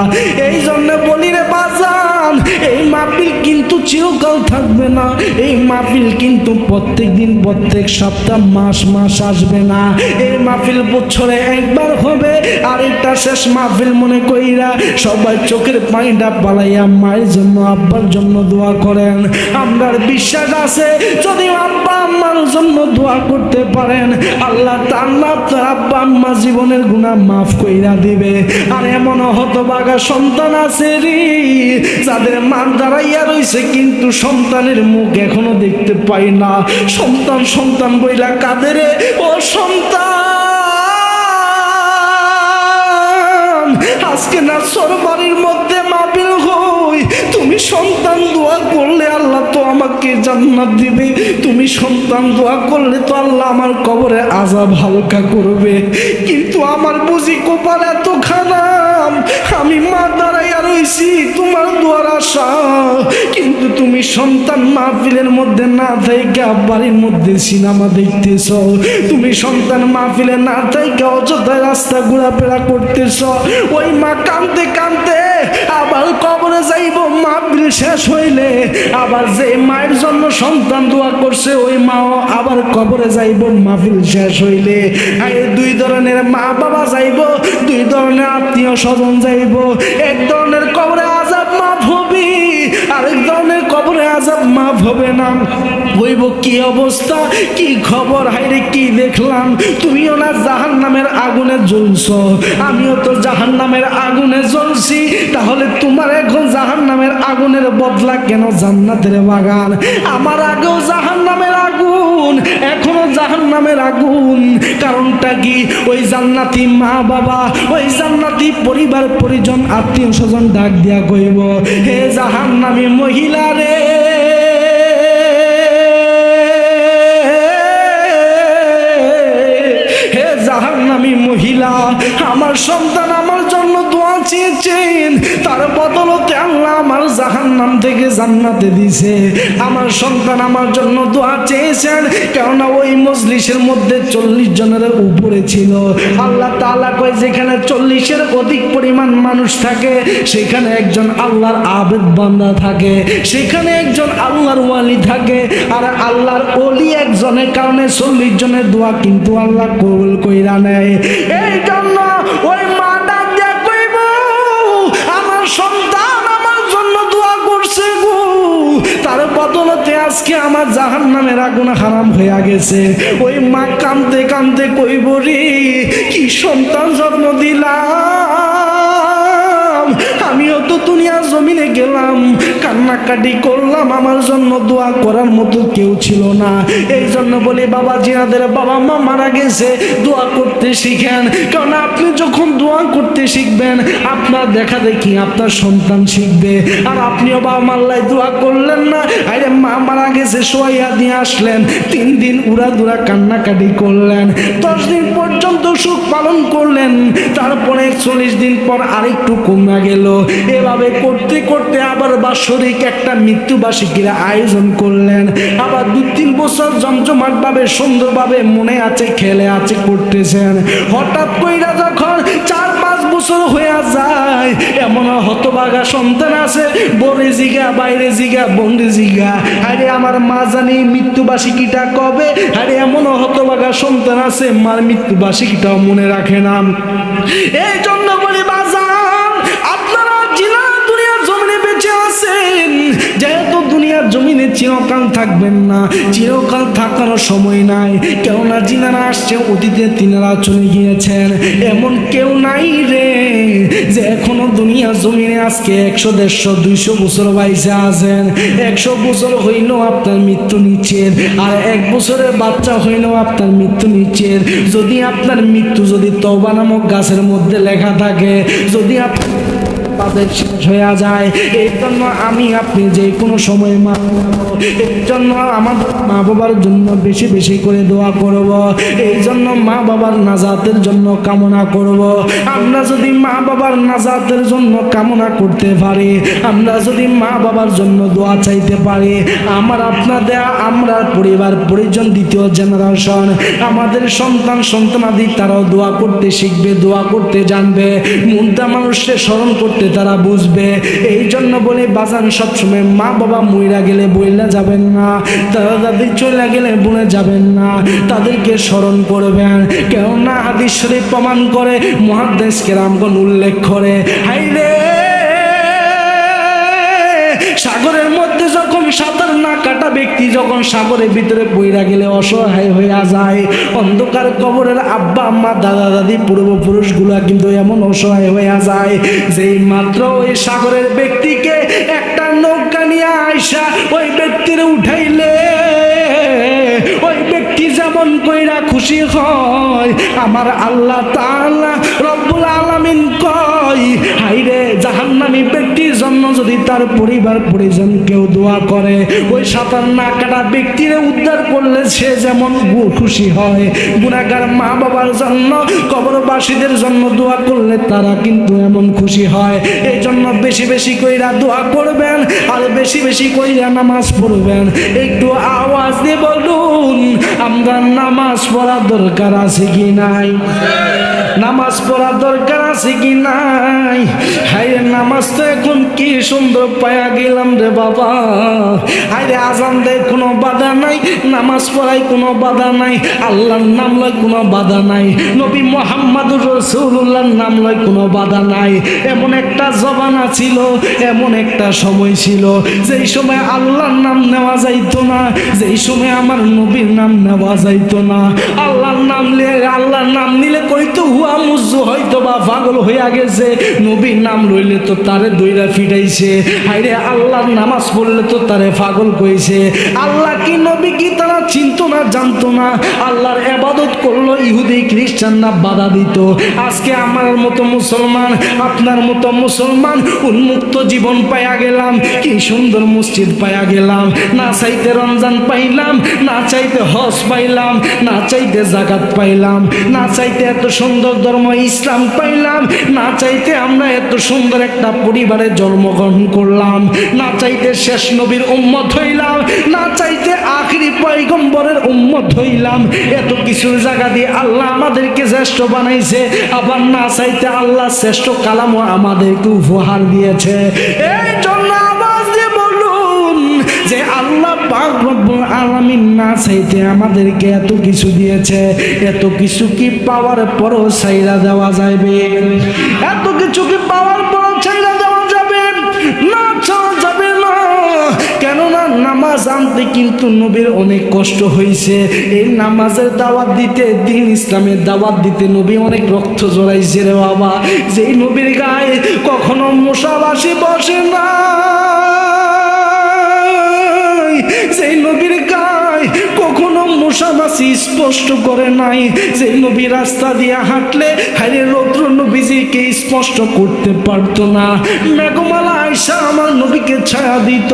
এই জন্য বলি রে বাজান, এই মাহফিল কিন্তু চিরকাল থাকবে না। এই মাহফিল কিন্তু প্রত্যেক দিন, প্রত্যেক সপ্তাহ, মাস মাস আসবে না। এই মাহফিল বছরে একবার হবে। আর এটা শেষ মাহফিল মনে কইরা সবাই চোখের পানিটা পালাইয়া মায়ের জন্য, আব্বার জন্য দোয়া করেন। আমার বিশ্বাস আছে যদি আব্বা আম্মার জন্য দোয়া করতে পারেন, আল্লাহ তাআলা আপনার আব্বা আম্মা জীবনের গুনাহ মাফ কইরা দিবে। আর এমন হতভাগা সন্তান আছে রে, যাদের মা দাঁড়াইয়া রইছে কিন্তু সন্তানের মুখ এখনো দেখতে পাই না। সন্তান সন্তান বইলা কাঁদে রে। ও সন্তান, আজকে না সরবারির মধ্যে মাহফিল হই, তুমি সন্তান দোয়া করলে আল্লাহ তো আমাকে জান্নাত দিবে। তুমি সন্তান দোয়া করলে তো আল্লাহ আমার কবরে আযাব হালকা করবে। কিন্তু আমার বুঝি কপাল এত খারাপ, আমি মা দাঁড়াইয়া রইছি তোমার দোয়ার আশা, কিন্তু তুমি সন্তান মাহফিলের মধ্যে না থাইকা বাড়ির মধ্যে সিনেমা দেখতেছ। তুমি সন্তান মাহফিলে না থাইকা অযথা রাস্তা ঘোরাফেরা করতেছ। ওই মা কাঁদতে কাঁদতে আবার কবরে যাইব মাহফিল শেষ হইলে। আবার যে মায়ের জন্য সন্তান দোয়া করছে ওই মাও আবার কবরে যাইব মাহফিল শেষ হইলে। দুই ধরনের মা বাবা যাইব, দুই ধরনের আত্মীয় স্বজন যাইব। এক ধরনের কবরে আযাব মাফ হবে, আরেক ধরনের কবরে আযাব মাফ হবে না। হইব কি অবস্থা, কি খবর, হাইরে কি দেখলাম। তুমিও না জাহান্নামের আগুনে জ্বলছ, আমিও তো জাহান্নামের আগুনে জ্বলছি। তাহলে তোমার এখন জাহান্নামের আগুনের বদলা কেন জান্নাতের বাগান? আমার আগেও জাহান্নামের আগুন, এখনো জাহান্নামের আগুন। কারণটা কি? ওই জান্নাতি মা বাবা, ওই জান্নাতি পরিবার পরিজন আত্মীয় স্বজন ডাক দিয়া কইব, হে জাহান্নামী মহিলা রে, হে জাহান্নামী মহিলা, আমার সন্তান আমার জন্য দোয়া চেয়েছেন, তার বদলতে আল্লাহ আমার জাহান্নাম থেকে জান্নাতে দিছে। আমার সন্তান আমার জন্য দোয়া চেয়েছেন, কেননা ওই মজলিসের মধ্যে 40 জনের উপরে ছিল। আল্লাহ তাআলা কয় যেখানে 40-এর অধিক পরিমাণ মানুষ থাকে সেখানে একজন আল্লাহর আবেদ বান্দা থাকে, সেখানে একজন আল্লাহর ওয়ালি থাকে। আর আল্লাহর ওলি একজনের কারণে 40 জনের দোয়া কিন্তু আল্লাহ কবুল কইরা নেয়। এই জন্য ওই মা ডাক দিয়া কইব, আমার সন্তান আমার জন্য দোয়া করছে গো, তার বদলতে আজকে আমার জাহান্নামের আগুন হারাম হয়ে গেছে। ওই মা কাঁদতে কাঁদতে কইব রে, কি সন্তান জন্ম দিলাম, আমিও তো দুনিয়ার জমিনে গেলাম, কান্নাকাটি করলাম, আমার জন্য দোয়া করার মতো কেউ ছিল না। এই জন্য বলি বাবা, জিনাদের বাবা মা মারা গেছে, দোয়া করতে শিখেন। কারণ আপনি যখন দোয়া করতে শিখবেন, আপনার দেখা দেখি আপনার সন্তান শিখবে। আর আপনিও বাবা মাল্লাই দোয়া করলেন না, আরে মা মারা গেছে শোয়াইয়া দিয়ে আসলেন, 3 দিন উড়াদুরা কান্নাকাটি করলেন, 10 দিন পর্যন্ত সুখ পালন করলেন, তারপরে 40 দিন পর আরেকটু কমে গেল। এভাবে করতে করতে আবার বাৎসরিক একটা মৃত্যুবার্ষিকীর আয়োজন করলেন। আবার 2-3 বছর জমজমাট ভাবে সুন্দরভাবে মনে আছে খেলে আছে করতেছেন। হঠাৎ কইরা যখন 4-5 বছর হয়ে যায়, এমন হতভাগা সন্তান আছে, বরে জিগা বাইরে জিগা বন্ডে জিগা, আরে আমার মা জানি মৃত্যুবার্ষিকীটা কবে। আরে এমন হতভাগা সন্তান আছে মার মৃত্যুবার্ষিকীটাও মনে রাখে না। এই জন্য বলি বাজান, আপনারা জিনা দুনিয়ার জমিনে বেঁচে আছেন, যেহেতু দুনিয়া দুনিয়ার জমিনে চিরকাল থাকবেন না, চিরকাল থাকার সময় নাই। কেননা যিনারা আসছে অতীতে তিনারা চলে গিয়েছেন, এমন কেউ নাই রে যে এখনো দুনিয়া জমিনে আজকে 100, 150, 200 বছর বাইসে আছেন। 100 বছর হইলেও আপনার মৃত্যু নিচের, আর 1 বছরের বাচ্চা হইলেও আপনার মৃত্যু নিচের। যদি আপনার মৃত্যু যদি তওবা নামক গাছের মধ্যে লেখা থাকে, যদি আপনি তাদের শেষ হয়ে যায়, এই জন্য আমি আপনি যে কোনো সময় এই জন্য আমাদের মা বাবার জন্য বেশি বেশি করে দোয়া করব। এই জন্য মা বাবার নাজাতের জন্য কামনা করব। আমরা যদি মা বাবার নাজাতের জন্য কামনা করতে পারি, আমরা যদি মা বাবার জন্য দোয়া চাইতে পারি, আমার আপনাদের আমরা পরিবার পরিজন দ্বিতীয় জেনারেশন আমাদের সন্তান সন্তানাদি তারাও দোয়া করতে শিখবে, দোয়া করতে জানবে, মুদ্রা মানুষকে স্মরণ করতে তারা বুঝবে। এই জন্য বলে বাজান সবসময় মা বাবা মইরা গেলে বইলা যাবেন না, তারা তাদের চলে গেলে বলে যাবেন না, তাদেরকে স্মরণ করবেন। কেননা হাদিস শরীফ প্রমাণ করে, মুহাদ্দিস কেরামগণ উল্লেখ করে, হাইরে সাগরের মধ্যে যখন সাঁতার না কাটা ব্যক্তি যখন সাগরের ভিতরে পইরা গেলে অসহায় হইয়া যায়, অন্ধকার কবরের আব্বা আম্মা দাদা দাদি পূর্বপুরুষগুলা কিন্তু এমন অসহায় হইয়া যায়, যেই মাত্র ওই সাগরের ব্যক্তিকে একটা নৌকা নিয়ে আইসা ওই ব্যক্তির উঠাইলে ওই ব্যক্তি যেমন কইরা খুশি হয়, আমার আল্লাহ তাআলা রব্বুল আলামিন কয়, হাইরে জাহান্নামী ব্যক্তির জন্য যদি তার পরিবার পরিজন কেউ দোয়া করে, ওই সাঁতার না কাটা ব্যক্তিরে উদ্ধার করলে সে যেমন খুশি হয়, গুনাহগার মা বাবার জন্য কবরবাসীদের জন্য দোয়া করলে তারা কিন্তু এমন খুশি হয়। এই জন্য বেশি বেশি কইরা দোয়া করবেন, আর বেশি বেশি কইরা নামাজ পড়বেন। একটু আওয়াজ দিয়ে বলুন, আমরা নামাজ পড়া দরকার আছে কি নাই? নামাজ পড়া দরকার আছে কি নাই? হায় নামাজ তো এখন কি সুন্দর পায়া গেলাম রে বাবা। হায় আজান দেয় কোনো বাধা নাই, নামাজ পড়াই কোনো বাধা নাই, আল্লাহর নাম লয় কোনো বাধা নাই, নবী মুহাম্মদুর রাসূলুল্লাহর নাম লয় কোনো বাধা নাই। এমন একটা জবানা ছিল, এমন একটা সময় ছিল যেই সময় আল্লাহর নাম নেওয়া যাইতো না, যেই সময় আমার নবীর নাম নেওয়া যাইতো না। আল্লাহর নাম নিলে কইতো হুয়া মুজু, হয়তো বা পাগল হইয়া গেছে, নবীর নাম লইলে তো তারে দইরা ফিটাইছে, হাইরে আল্লাহর নামাজ পড়লে তো তারে পাগল কইছে। আল্লাহ কি নবী কি তারা চিনতো না, জানতো না? আল্লাহর ইবাদত করলো ইহুদি খ্রিস্টানরা বাধা দিত। আজকে আমার মতো মুসলমান, আপনার মতো মুসলমান উন্মুক্ত জীবন পাইয়া গেলাম, কি সুন্দর মসজিদ পাইয়া গেলাম, না চাইতে রমজান পাইলাম, না চাইতে হজ পাইলাম, না চাইতে যাকাত পাইলাম, না চাইতে এত সুন্দর ধর্ম ইসলাম পাইলাম, না চাইতে আমরা এত সুন্দর একটা পরিবারে জন্মগ্রহণ করলাম, না চাইতে শেষ নবীর উম্মত হইলাম, না চাইতে আখিরি পয়গম্বরের উম্মত হইলাম। এত কিছুর জায়গা দিয়ে আল্লাহ আমাদেরকে শ্রেষ্ঠ বানাইছে, আবার না চাইতে আল্লাহ শ্রেষ্ঠ কালামও আমাদেরকে উপহার দিয়েছে। এই জন্য আওয়াজ দিয়ে বলুন যে আল্লাহ পাক রব্বুল আলামিন না চাইতে আমাদেরকে এত কিছু দিয়েছে, এত কিছু কি পাওয়ার পরও ছাইরা দেওয়া যাবে? এত কিছু কি পাওয়ার পরও ছাইরা দেওয়া যাবে? না, চাওয়া যাবে না। কেননা নামাজ আনতে কিন্তু নবীর অনেক কষ্ট হয়েছে। এই নামাজের দাওয়াত দিতে, দ্বীন ইসলামের দাওয়াত দিতে নবী অনেক রক্ত জড়াইছে রে বাবা। যেই নবীর গায়ে কখনো মশাবাসি বসে না, সেই নবীর গায়ে কখনো মশাবাসি স্পষ্ট করে নাই, যে নবী রাস্তা দিয়ে হাঁটলে হাইরে রৌদ্র নবীজিকে স্পষ্ট করতে পারতো না, মেঘমালা আয়সা আমার নবীকে ছায়া দিত।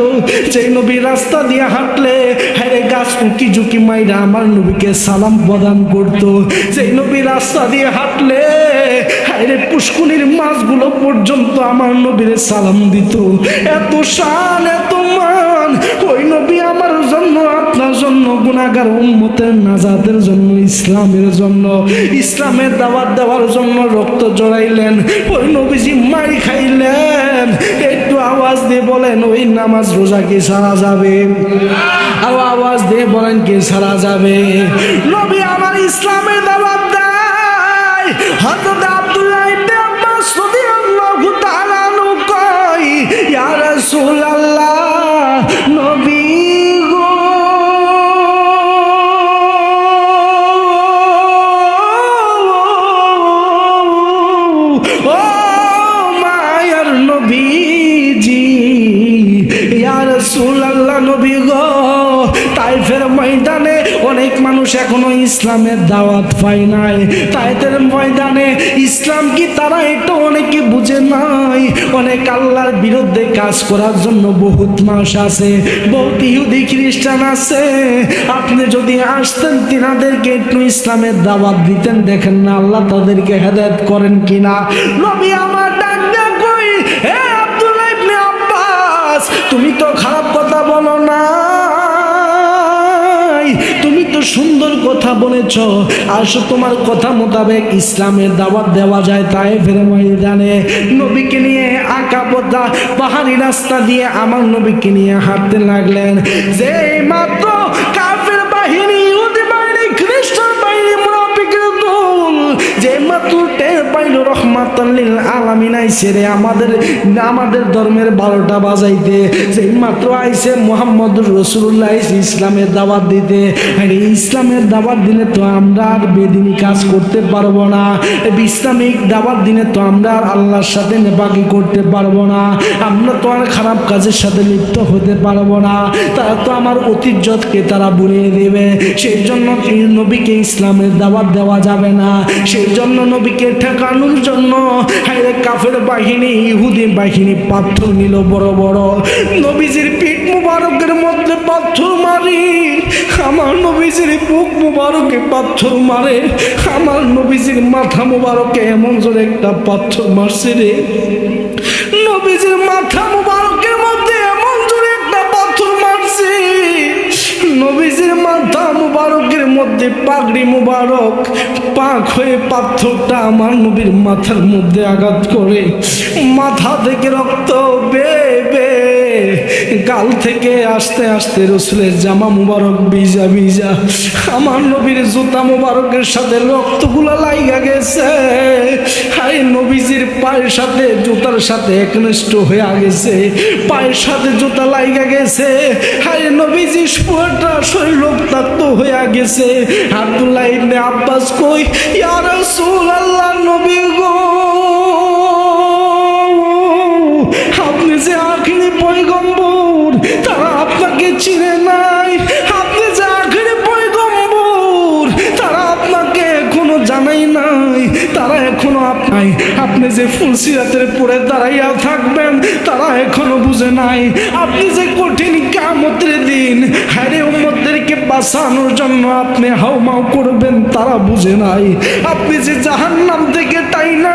যে নবী রাস্তা দিয়ে হাঁটলে হাইরে গাছ উকি ঝুঁকি মাইরা আমার নবীকে সালাম প্রদান করতো। যে নবী রাস্তা দিয়ে হাঁটলে হাইরে পুষ্কুনির মাছগুলো পর্যন্ত আমার নবীর সালাম দিত। এত শান, এত মান ওই নবী আমার জন্য, আপনার জন্য, গুনাহগার উম্মতের নাজাতের জন্য, ইসলামের জন্য, ইসলামের দাওয়াত দেওয়ার জন্য রক্ত জড়াইলেন। ওই নবীজি মাই খাইলেন। একটু আওয়াজ দিয়ে বলেন, ওই নামাজ রোজা কি সারা যাবে? আর আওয়াজ দিয়ে বলেন, কে সারা যাবে? নবী আমার ইসলামের দাওয়াত দেয়। হযরত আব্দুল্লাহ ইবনে আব্বাস রাদিয়াল্লাহু তাআলা আনহু কয়, ইয়া রাসূলুল্লাহ, নবী রাসূলুল্লাহ নবী গো, তাইফের ময়দানে অনেক মানুষ এখনো ইসলামের দাওয়াত পায় নাই। তাইফের ময়দানে ইসলাম কি তারা এটা অনেকে বুঝে নাই। অনেক আল্লাহর বিরুদ্ধে কাজ করার জন্য বহুত মানুষ আছে, বহুত ইহুদি খ্রিস্টান আছে। আপনি যদি আসতেন তিনাদেরকে একটু ইসলামের দাওয়াত দিতেন, দেখেন না আল্লাহ তাদেরকে হেদায়েত করেন কিনা। নবী আমার ডাক দেন, কই হে আব্দুল্লাহ ইবনে আব্বাস, তুমি তো খারাপ কথা বলো না, তুমি তো সুন্দর কথা বলেছ। আসো তোমার কথা মোতাবেক ইসলামের দাওয়াত দেওয়া যায়। তায়েফের ময়দানে নবীকে নিয়ে আকাবদা পাহাড়ি রাস্তা দিয়ে আমার নবীকে নিয়ে হাঁটতে লাগলেন। যে মাত্র কাফের বাহিনী, ইহুদি বাহিনী, খ্রিস্টান বাহিনী, মুনাফিকের দল যে মাত্র টের পাইল রহমাতুল লিল আলামিন আইছে রে আমাদের ধর্মের 12টা বাজাইতে, যে মাত্র আইছে মুহাম্মদুর রাসূলুল্লাহ ইসলামের দাওয়াত দিতে। আর ইসলামের দাওয়াত দিলে তো আমরা আর বেদিনী কাজ করতে পারবো না, ইসলামিক দাওয়াত দিলে তো আমরা আর আল্লাহর সাথে নেপাকি করতে পারবো না, আমরা তো আর খারাপ কাজের সাথে লিপ্ত হতে পারবো না। তারা তো আমার ঐতিহ্যকে তারা বুড়িয়ে দেবে। সেই জন্য নবীকে ইসলামের দাওয়াত দেওয়া যাবে না। সেই জন্য নবীকে ঠেকানোর জন্য কাফের বাহিনী, ইহুদি বাহিনী পাথর নিল বড় বড়। নবীজির পিঠ মুবারকের মধ্যে পাথর মারি, আমার নবীজির বুক মুবারকে পাথর মারে, আমার নবীজির মাথা মুবারকে এমন জোরে একটা পাথর মারছে রে। নবীজির মাথা মুবারকের মধ্যে এমন জোরে একটা পাথর মারছে, নবীজির মাথা মুবারকের মধ্যে পাগড়ি মুবারক পাক হয়ে পাথরটা আমার নবীর মাথার মধ্যে আঘাত করে মাথা থেকে রক্ত বেবে গাল থেকে আস্তে আস্তে রসুলের জামা মুবারক ভিজা ভিজা, আমার নবীর জুতা মুবারকের সাথে রক্তগুলা লাইগা গেছে। হাই নবীজির পায়ের সাথে জুতার সাথে একনিষ্ঠ হয়ে গেছে, পায়ের সাথে জুতা লাইগা গেছে। হাই নবীজি পুরোটা শরীর রক্তাক্ত হয়ে গেছে। আব্দুল্লাহ ইবনে আব্বাস কই, ইয়া রাসূলুল্লাহ নবী গো, আপনি যে আখিরি পয়গম্বর, তারা আপনাকে চিনে নাই। আপনি যে আখিরি পয়গম্বর, তারা আপনাকে এখনো জানাই নাই, তারা এখনো আপনি যে ফুলসিরাতের পরে দাঁড়াইয়া থাকবেন তারা এখনো বুঝে নাই। আপনি যে কঠিন কিয়ামতের দিন হারে উম্মতদেরকে বাঁচানোর জন্য আপনি হাউমাউ করবেন তারা বুঝে নাই। আপনি যে জাহান্নাম থেকে টাইনা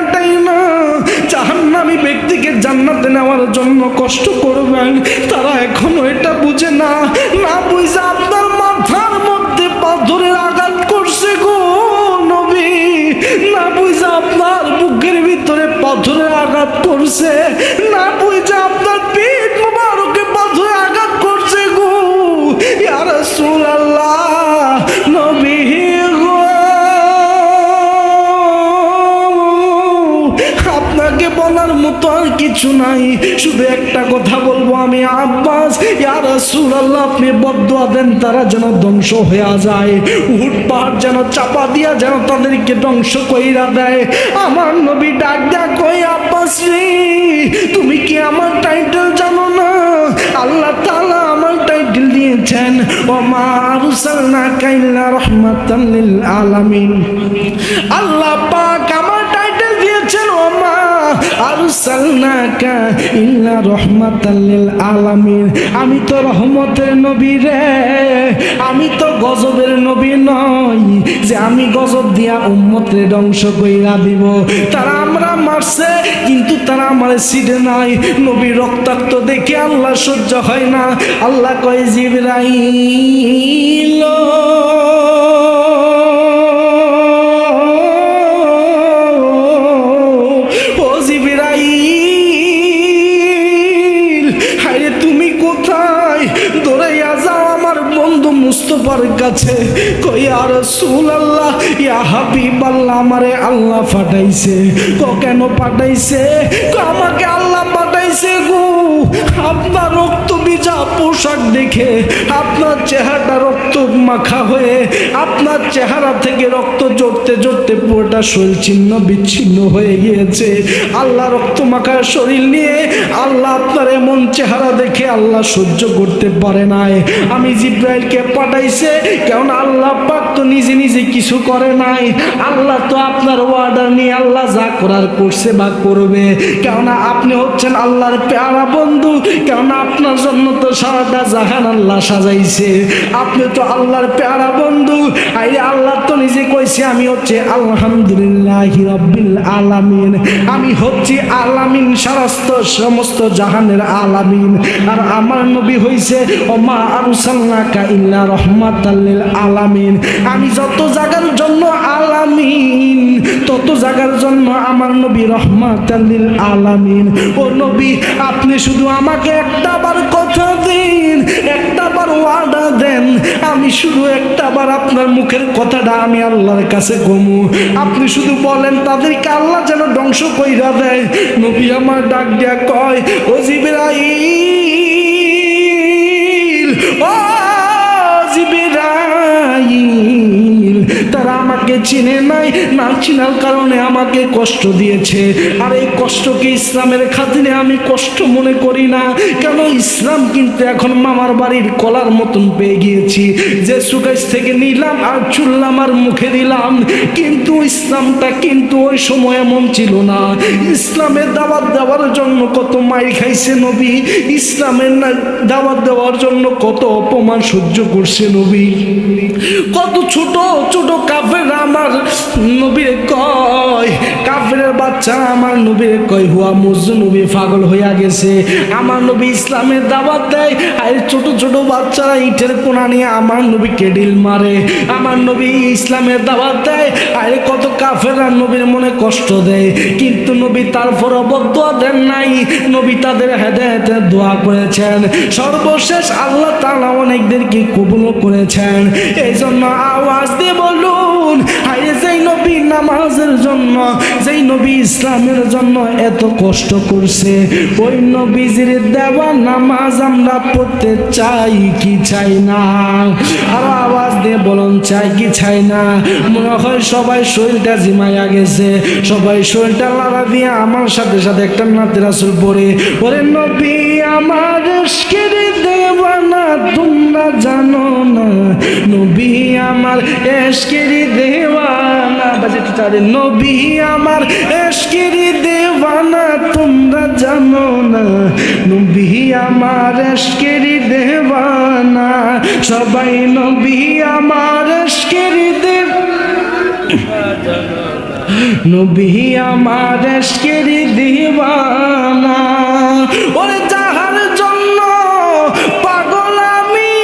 জাহান্নামী ব্যক্তিকে জান্নাতে নেওয়ার জন্য কষ্ট করবেন তারা এখনো এটা বুঝে না। না বুঝে আপনার মাথার মধ্যে পাথরের আঘাত করছে গো নবী, না বুঝে আপনার বুকের ভিতরে পাথরের আঘাত করছে, না বুঝে আপনার পিঠ মুবারকে পাথরের আঘাত করছে গো। ইয়া রাসূলুল্লাহ নবী গো, আপনাকে বলার মতো আর কিছু নাই, শুধু একটা কথা বলবো আমি আব্বাস, ইয়া রাসূলুল্লাহ আপনি বদদুয়া দেন তারা যেন ধ্বংস হয়ে যায়, উহুদ পাহাড় যেন চাপা দিয়া যেন তাদেরকে ধ্বংস কইরা দেয়। আমার নবী ডাক দেয়া কই, আব্বাস রে তুমি কি আমার টাইটেল জানো না? আল্লাহ তাআলা আমার টাইটেল দিয়েছেন ওমা আরসালনাকা ইল্লা রাহমাতাল লিল আলামিন। আল্লাহ পাক আমার টাইটেল দিয়েছেন ওমা আরসালনাকা ইল্লা রাহমাতাল লিল আলামিন। আমি তো রহমতের নবী রে, আমি তো গজবের নবী নই যে আমি গজব দিয়া উম্মতরে ধ্বংস কইরা দিব। তারা আমরা মারছে কিন্তু তারা আমার সিটে নাই। নবী রক্তাক্ত দেখে আল্লাহ সহ্য হয় না। আল্লাহ কয় জিবরাইল ও জিবরাইল, হায় তুমি কোথায়? দৌড়াইয়া যাও আমার বন্ধু মুস্তাফার কাছে। কই ইয়া রাসূলুল্লাহ ইয়া হাবিবাল্লাহ আমারে আল্লাহ পাঠাইছে। কেন পাঠাইছে? আমাকে আল্লাহ পাঠাইছে গো আপনার রক্ত কলিজা পোশাক দেখে আপনার চেহারাটা রক্ত মাখা হয়ে আপনার চেহারা থেকে রক্ত জড়তে জড়তে পুরোটা শরীর ছিন্ন বিচ্ছিন্ন হয়ে গিয়েছে। আল্লাহ রক্ত মাখা শরীর নিয়ে আল্লাহ আপনার এমন চেহারা দেখে আল্লাহ সহ্য করতে পারে নাই। আমি জিব্রাইলকে পাঠাইছে, কারণ আল্লাহ পাক তো নিজে নিজে কিছু করে নাই। আল্লাহ তো আপনার ওয়ার্ডার নিয়ে আল্লাহ যা করার করছে বা করবে, কারণ আপনি হচ্ছেন আল্লাহর প্যারা বন্ধু। কারণ আপনার জন্য তো সারাটা জাহান আল্লাহ সাজাইছে। আপনি তো আল্লাহর প্যারা বন্ধু। আরে আল্লাহ তো নিজে কইছে আমি হচ্ছে আলহামদুলিল্লাহি রাব্বিল আলামিন, আমি হচ্ছি আলামিন, সমস্ত জাহানের আলামিন। আর আমার নবী হইছে ওমা আরসালনাকা ইল্লা রাহমাতাল লিল আলামিন, আমি যত জায়গার জন্য আলামিন তত জায়গার জন্য আমার নবী রহমাতাল লিল আলামিন। ও নবী, আপনি শুধু আমাকে একটা বার কথা দিন, একটা বার ওয়াদা দেন, আমি শুধু একটা বার আপনার মুখের কথাটা আমি আল্লাহর কাছে কমু। আপনি শুধু বলেন তাদেরকে আল্লাহ যেন ধ্বংস কইরা দেয়। নবী আমার ডাক দিয়া কয়, ও জিবরাইল, ও জিবরাইল, তারা আমাকে চিনে নাই, না চিনার কারণে আমাকে কষ্ট দিয়েছে। আর এই কষ্টকে ইসলামের খাতিরে আমি কষ্ট মনে করি না। কেন, ইসলাম কিন্তু এখন মামার বাড়ির কলার মতন পেয়ে গিয়েছি, যে সুগাইজ থেকে নিলাম আর চুললাম আর মুখে দিলাম। কিন্তু ইসলামটা কিন্তু ওই সময় এমন ছিল না। ইসলামের দাওয়াত দেওয়ার জন্য কত মাইর খাইছে নবী, ইসলামের দাওয়াত দেওয়ার জন্য কত অপমান সহ্য করছে নবী। কত ছোট ছোট কাফের আমার নবীর কয়, কাফেরের বাচ্চা আমার নবীর কয় হুয়া মুজু, নবী পাগল হইয়া গেছে। আমার নবী ইসলামের দাওয়াত দেয়, আর ছোট ছোট বাচ্চারা ইটের কোনা নিয়ে আমার নবীকে ঢিল মারে। আমার নবী ইসলামের দাওয়াত দেয়, আর কত কাফেররা নবীর মনে কষ্ট দেয়, কিন্তু নবী তারপর বদদুয়া দেন নাই। নবী তাদের হেদায়েতের দোয়া করেছেন। সর্বশেষ আল্লাহ তাআলা অনেকদেরকে কবুল করেছেন। এই জন্য আওয়াজ দিয়ে বলুন, হায় যেই নবী নামাজের জন্য, যেই নবী ইসলামের জন্য এত কষ্ট করছে, ওই নবীজির দেওয়া নামাজ আমরা পড়তে চাই কি চাই না? আর আওয়াজ দিয়ে বলুন, চাই কি চাই না? মনে হয় সবাই শরীরটা জিমাইয়া গেছে, সবাই শরীরটা লাড়া দিয়ে আমার সাথে সাথে একটা নাতে রাসূল পড়ে, ওরে নবী আমার ইশকের দেওয়ানা তোমরা জানো না, নবী আমার ইশকের দেওয়ানা, নবী আমার ইশকের দেওয়ানা তোমরা জানো না, নবী আমার ইশকের দেওয়ানা, সবাই নবী আমার ইশকের দেওয়ানা, নবী আমার ইশকের দেওয়ানা। ওরে যাহার জন্য পাগল আমি,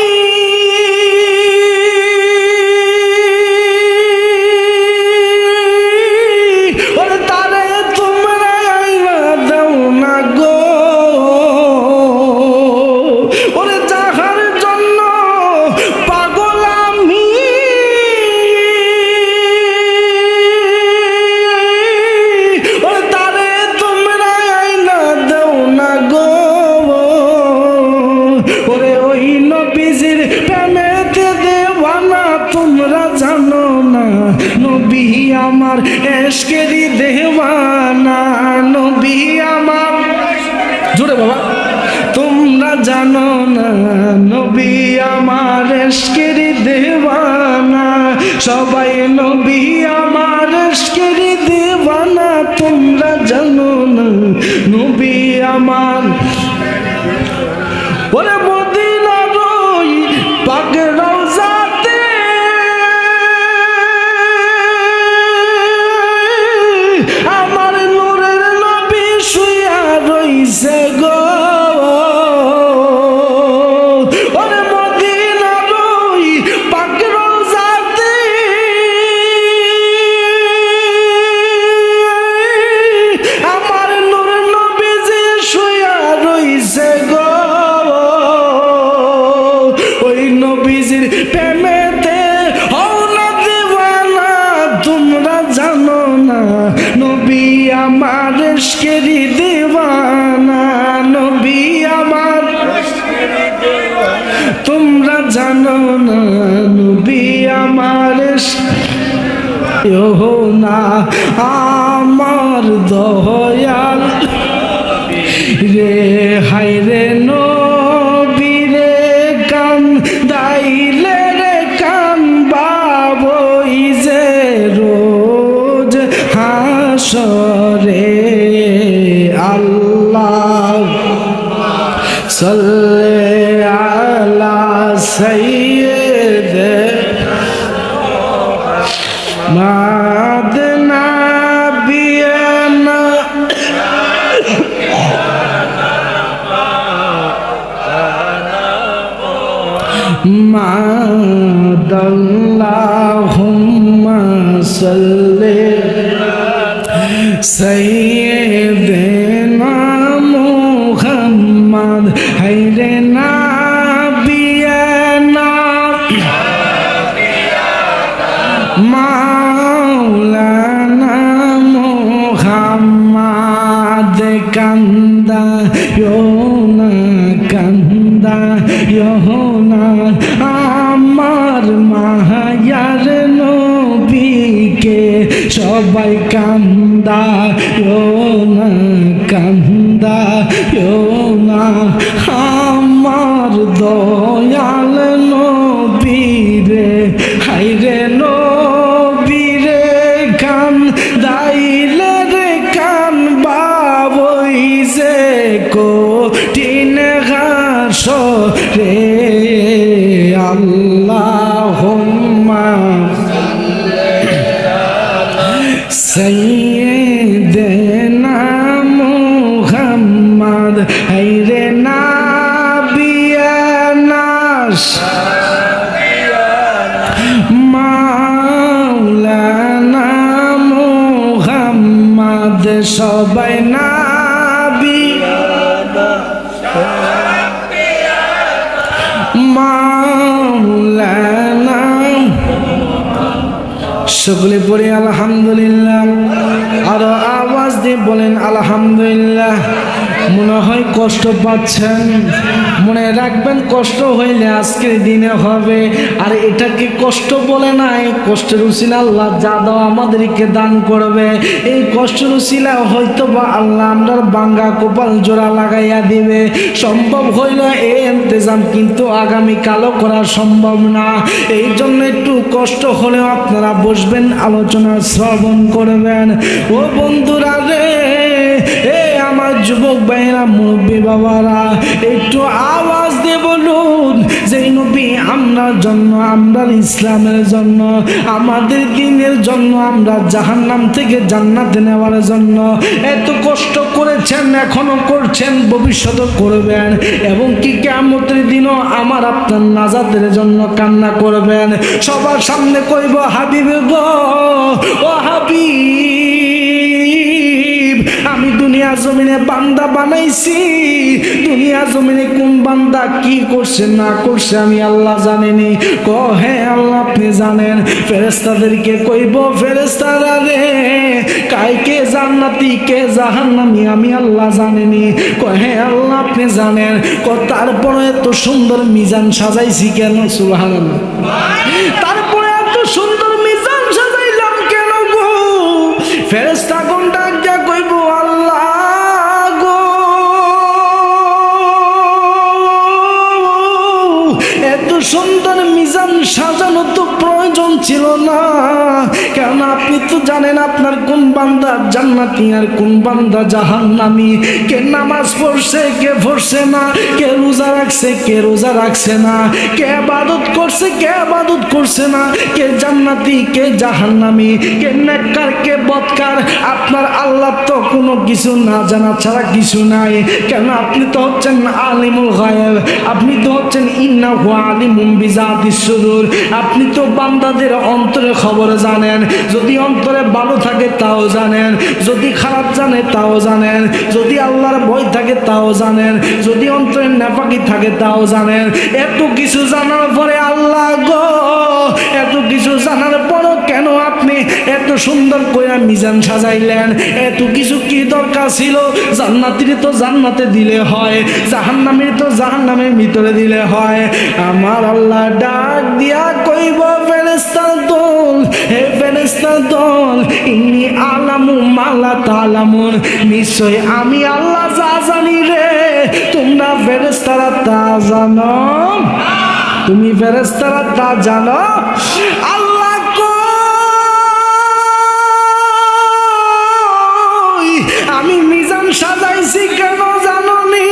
ওরে তারে তোমরা আইনা দাও না গো, ওরে যাহার জন্য পাগল আমি, ওরে তারে তোমরা আইনা দাও না গো, ওরে ওই নবীজির প্রেমেতে দেওয়ানা তোমরা জানো না, নবী আমার ইশকেরই দেওয়ানা, নবী আমার, জোরে বাবা, তোমরা জানো না, নবী আমার ইশকেরই দেওয়ানা, সবাই নবী আমার ইশকেরই দেওয়ানা, তোমরা জানো না, নবী আমার। ওরে মদিনার ওই পাক রওজাতে আমার নূরের নবী শুইয়া রইছে গো, ওরে মদিনার ওই পাক রওজাতে আমার নূরের নবী যে শুইয়া আমার দয়াল রে হায় রে নবী রে কান দাইলে রে কান বাবই যে রোজ হাসরে আল্লাহ সাল্লি আলা সাইয়্যিদিনা মুহাম্মদ নাবিয়ানা মাদাল্লাহুম্মা সাল্লি সাইয়্যিদিনা মুহাম্মদ হায়রে নাবিয়ানা মাওলানা মুহাম্মদ কান্দা ইয়োনা কান্দা ইয়োনা আমার মায়ার নবীকে সবাই কান্দা ইয়োনা কান্দা ইয়োনা আমার দয়াল নবীরে হায়রে নবীরে কান দাইলে রে কান বাবই যে কঠিন হাসরে আল্লাহুম্মা সাইয়্যিদিনা মুহাম্মদ হায়রে নাবিয়ানা মাওলানা মুহাম্মদ সবাই নাবিয়ানা মাওলানা সকলে পড়ে আলহামদুলিল্লাহ আর আওয়াজ দিয়ে বলেন আলহামদুলিল্লাহ। মনে হয় কষ্ট পাচ্ছেন, মনে রাখবেন কষ্ট হইলে আজকের দিনে হবে। আর এটাকে কষ্ট বলে নাই, কষ্টের উসিলা আল্লাহ যা দাও আমাদেরকে দান করবে। এই কষ্টের উসিলা হয়তো বা আল্লাহ আমরা বাঙ্গা কপাল জোড়া লাগাইয়া দিবে। সম্ভব হইল এই ইন্তজাম, কিন্তু আগামীকালও করা সম্ভব না। এই জন্য একটু কষ্ট হলেও আপনারা বসবেন, আলোচনা শ্রবণ করবেন। ও বন্ধুরা রে, আমার যুবক ভাইরা মুরব্বী বাবারা, একটু আওয়াজ দিয়ে বলুন যে নবী আমরার জন্য, আমরা ইসলামের জন্য, আমাদের দ্বীনের জন্য, আমরা জাহান্নাম থেকে জান্নাতে নেওয়ার জন্য এত কষ্ট করেছেন, এখনো করছেন, ভবিষ্যতে করবেন, এবং কি কিয়ামতের দিনও আমার আপনার নাজাতের জন্য কান্না করবেন। সবার সামনে কইব হাবিব গো, ও হাবিব, আমি দুনিয়া জমিনে বান্দা বানাইছি, দুনিয়া জমিনে কোন বান্দা কি করছে না করছে আমি আল্লাহ জানিনি। হে আল্লাহ আপনি জানেন। ফেরেশতাদেরকে কইব ফেরেশতারা রে, কে জান্নাতি কে জাহান্নামী আমি আল্লাহ জানিনি। হে আল্লাহ আপনি জানেন। তারপরে এত সুন্দর মিজান সাজাইছি কেন? সুবহানাল্লাহ। তারপরে এত সুন্দর মিজান সাজাইলাম কেন গো? ফেরেশতাগণ ডাক দিয়া কইব আল্লাহ গো, এত সুন্দর মিজান সাজানো তো প্রয়োজন ছিল না, কারণ আপনি তো জানেন আপনার কোন বান্দা জান্নাতি আর কোন বান্দা জাহান্নামী। কে নামাজ পড়ছে কে পড়ছে না, কে রোজা রাখছে কে রোজা রাখছে না, কে ইবাদত করছে কে ইবাদত করছে না, কে জান্নাতি কে জাহান্নামী, কে নেককার কে বদকার। আপনার আল্লাহ তো কোনো কিছু না জানা ছাড়া কিছু নাই। কেন? আপনি তো হচ্ছেন আলিমুল গায়ব, আপনি তো হচ্ছেন ইন্নাহু আলিমুম বিযাতিস সুদূর। আপনি তো বান্দাদের অন্তরে খবর জানেন, যদি অন্তরে ভালো থাকে তাও জানেন, যদি খারাপ জানে তাও জানেন, যদি আল্লাহর ভয় থাকে তাও জানেন, যদি অন্তরে নাপাকি থাকে তাও জানেন। এত কিছু জানার পরে আল্লাহ গো, এত কিছু জানার পরও কেন আপনি এত সুন্দর করে মিজান সাজাইলেন? এত কিছু কি দরকার ছিল? জান্নাতীর তো জান্নাতে দিলে হয়, জাহান্নামীর তো জাহান্নামের ভিতরে দিলে হয়। আমার আল্লাহ ডাক দিয়া কইব ফেরেশতা দল, হে ফেরেশতা ফেরেশতার দল, ইন্নী আলামু মা লা তা'লামুন, নিশ্চয় আমি আল্লাহ যা জানি রে তোমরা ফেরেশতারা তা জানো। তুমি ফেরেশতারা তা জানো? আল্লাহ কই আমি মিজান সাজাইছি কেন জানোনি?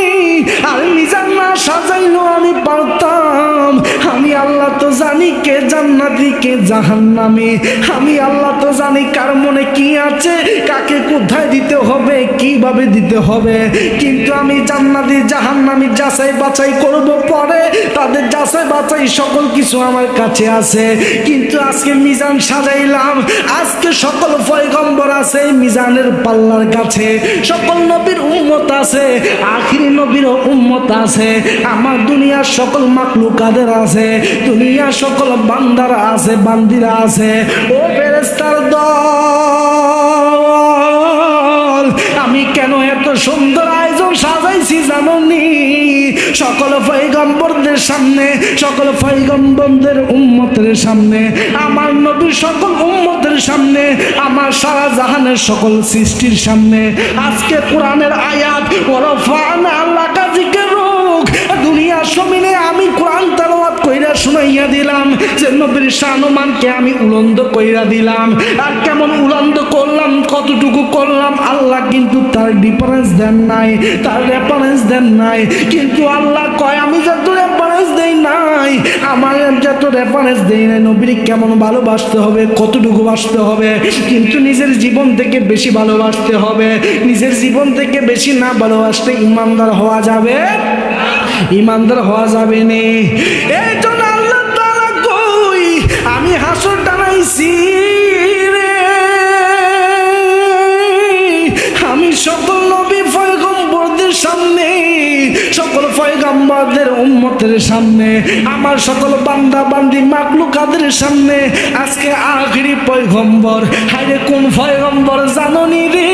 আর মিজান না সাজাইলেও আমি পারতাম। আমি আল্লাহ তো জানি কে জান্নাতি কে জাহান্নামী। আমি আল্লাহ তো জানি কার মনে কি আছে, কাকে কোথায় দিতে হবে, কিভাবে দিতে হবে। কিন্তু আমি জান্নাতি জাহান্নামী যাচাই বাছাই করব পরে, তাদের যাচাই বাছাই সকল কিছু আমার কাছে আছে। কিন্তু আজকে মিজান সাজাইলাম, আজকে সকল পয়গম্বর আছে মিজানের পাল্লার কাছে, সকল নবীর উম্মত আছে, আখিরি নবীরও উম্মত আছে, আমার দুনিয়ার সকল মাখলুকাদের আছে, দুনিয়ার সকল বান্দারা আছে, বান্দিরা আছে। ও ফেরেশতার দল, আমি কেন এত সুন্দর আয়োজন সাজাইছি জানোনি? সকল পয়গম্বরদের সামনে, সকল পয়গম্বরদের উম্মতের সামনে, আমার নবীর সকল উম্মতের সামনে, আমার সারা জাহানের সকল সৃষ্টির সামনে আজকে কোরআনের আয়াত ওয়ারফা'না লাকা যিকরুক, দুনিয়ার জমিনে আমি কোরআন তেলাওয়াত কইরা শুনাইয়া দিলাম যে নবীর শানমানকে আমি উলন্দ কইরা দিলাম। আর কেমন উলন্দ করলাম, কতটুকু করলাম আল্লাহ কিন্তু তার ডিফারেন্স দেন নাই, তার রেফারেন্স দেন নাই। কিন্তু আল্লাহ কয় আমি যত রেফারেন্স দেই নাই, আমার যত রেফারেন্স দেই নাই নবীর কেমন ভালোবাসতে হবে, কতটুকু বাসতে হবে, কিন্তু নিজের জীবন থেকে বেশি ভালোবাসতে হবে। নিজের জীবন থেকে বেশি না ভালোবাসতে ইমানদার হওয়া যাবে, ইমানদার হওয়া যাবে না। এই জন্য আল্লাহ তাআলা কই আমি হাসর টানাইছি রে, আমি সকল নবী পয়গম্বরদের সামনে, সকল পয়গম্বরদের উম্মতের সামনে, আমার সকল বান্দা বান্দি মাখলুকাদের সামনে আজকে আখিরি পয়গম্বর। হায়রে কোন পয়গম্বর জানোনি রে?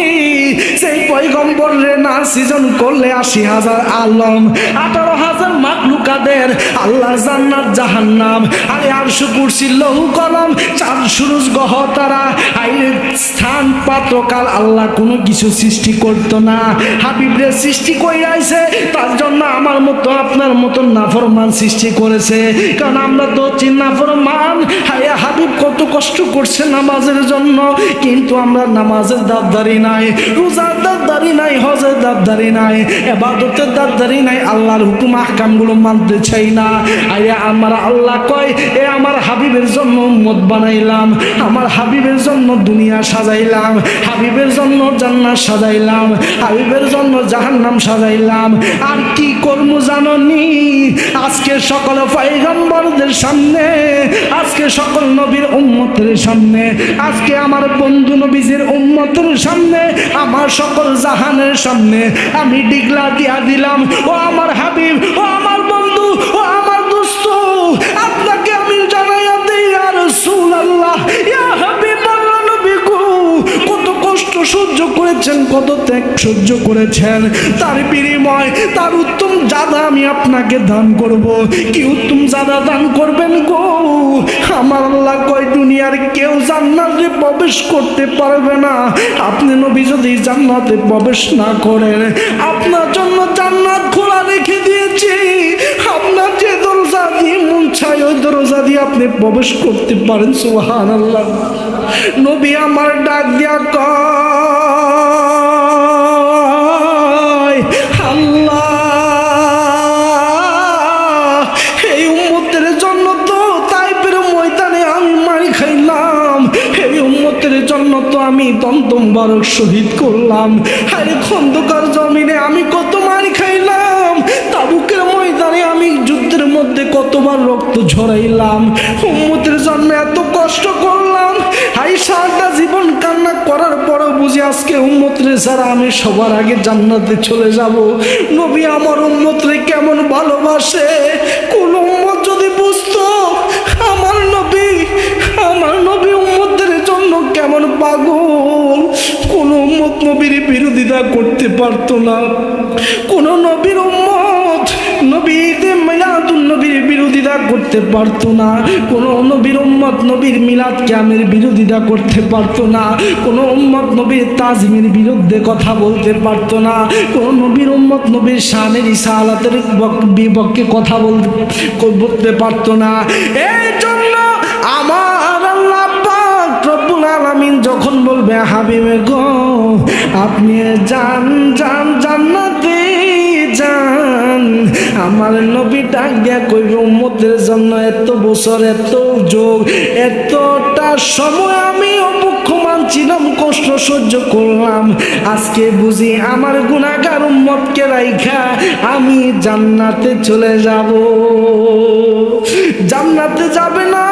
সেই পয়গম্বর রে না সৃজন করলে 80,000 আলম, 18,000 মাখলুকাদের আল্লাহ জান্নাত জাহান্নাম, আরে আরশ কুরসি লৌহ কলম চাঁদ সূরজ গ্রহ তারা, আইরে স্থান পাত্রকাল আল্লাহ কোনো কিছু সৃষ্টি করতো না, হাবিবরে সৃষ্টি কইরাইছে। তার জন্য আমার মতো আপনার মতো নাফরমান সৃষ্টি করেছে, কারণ আমরা তো নাফরমান। হায় হাবিব কত কষ্ট করছে নামাজের জন্য, কিন্তু আমরা নামাজের দাবদারি নাই, রোজার দাবদারি নাই, হজের দাবদারি নাই, ইবাদতের দাবদারি নাই, আল্লাহর হুকুম আহকামগুলো মানতে চাই না। আরে আমার আল্লাহ কয় এ আমার হাবিবের জন্য উম্মত বানাইলাম, আমার হাবিবের জন্য দুনিয়া সাজাইলাম, হাবিবের জন্য জান্নাত সাজাইলাম, হাবিবের জন্য জাহান্নাম সাজাইলাম। আর কি করব জানোনি? আজকে সকল পয়গম্বরদের সামনে, আজকে সকল নবীর উম্মতের সামনে, আজকে আমার বন্ধু নবীজির উম্মতের সামনে, আমার সকল জাহানের সামনে আমি ডিগলা দিয়া দিলাম, ও আমার হাবিব, ও আমার বন্ধু, ও আমার দোস্ত, আপনাকে আমি জানাইয়া দেই ইয়া রাসূলুল্লাহ, ইয়া হাবিবাল্লাহ, নবী গো কত কষ্ট সহ্য করেছেন, কত ত্যাগ সহ্য করেছেন, তার বিনিময় তার উত্তম জাদা আমি আপনাকে দান করব। কি উত্তম জাদা দান করবেন গো? আমার আল্লাহ কয় দুনিয়ার কেউ জান্নাতে প্রবেশ করতে পারবে না, আপনি নবী যদি জান্নাতে প্রবেশ না করেন, আপনার জন্য জান্নাত খোলা রেখে দিয়েছি, আপনার যে দরজা দিয়ে মন চায় ওই দরজা দিয়ে আপনি প্রবেশ করতে পারেন। সুবহানাল্লাহ। নবী আমার ডাক দিয়া কয় আল্লাহ এই উম্মতের জন্য তো তাইফের ময়দানে আমি মারি খাইলাম, এই উম্মতের জন্য তো আমি দমদম বারক শহীদ করলাম, আরে খন্দকার জমিনে আমি কত মারি খাইলাম, তাবুকের ময়দানে আমি যুদ্ধের মধ্যে কতবার রক্ত ঝরাইলাম, উম্মতের জন্য এত কষ্ট করলাম, হাই সারাটা জীবন কান্না করার পরও বুঝি আজকে উম্মতরে ছাড়া আমি সবার আগে জান্নাতে চলে যাব। নবী আমার উম্মতরে কেমন ভালোবাসে, কোন উম্মত যদি বুঝতো আমার নবী উম্মতের জন্য কেমন পাগল, কোন উম্মত নবীর বিরোধিতা করতে পারতো না, কোন নবীর উম্মত নবীর মিলাদুন নবীর বিরোধিতা করতে পারতো না, কোনো নবীর উম্মত নবীর মিলাদ কিয়ামের বিরোধিতা করতে পারতো না, কোনো উম্মত নবীর তাজিমের বিরুদ্ধে কথা বলতে পারতো না, কোনো নবীর উম্মত নবীর শানের রিসালাতের বিপক্ষে কথা বলতে পারতো না। এই জন্য আমার আল্লাহ পাক রব্বুল আলামিন যখন বলবে হাবিবে গো আপনি যান যান জান্নাতে যান, আমার নবী ডাক দিয়া কইবে উম্মতের জন্য এত বছর এত যুগ এতটা সময় আমি অপেক্ষমান ছিলাম, কষ্ট সহ্য করলাম, আজকে বুঝি আমার গুনাহগার উম্মতকে রাইখা আমি জান্নাতে চলে যাব। জান্নাতে যাবে না,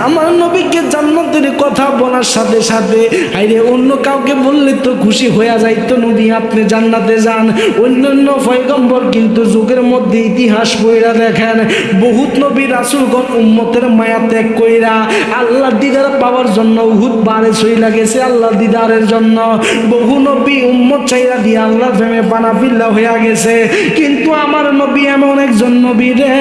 আমার নবীকে জান্নাতের কথা বলার সাথে সাথে আইরে অন্য কাউকে বললে তো খুশি হয়ে যাইতো নবী আপনি জান্নাতে যান। অন্যান্য পয়গম্বর কিন্তু যুগের মধ্যে ইতিহাস পড়া দেখেন বহুত নবী রাসূলগণ উম্মতের মায়া ত্যাগ কইরা আল্লাহ দিদার পাওয়ার জন্য উহুদ পাহাড়ে চইলা গেছে আল্লাহ দিদারের জন্য। বহু নবী উম্মত চাইরা দিয়ে আল্লাহর প্রেমে পানাফিল্লা হইয়া গেছে, কিন্তু আমার নবী এমন একজন নবী রে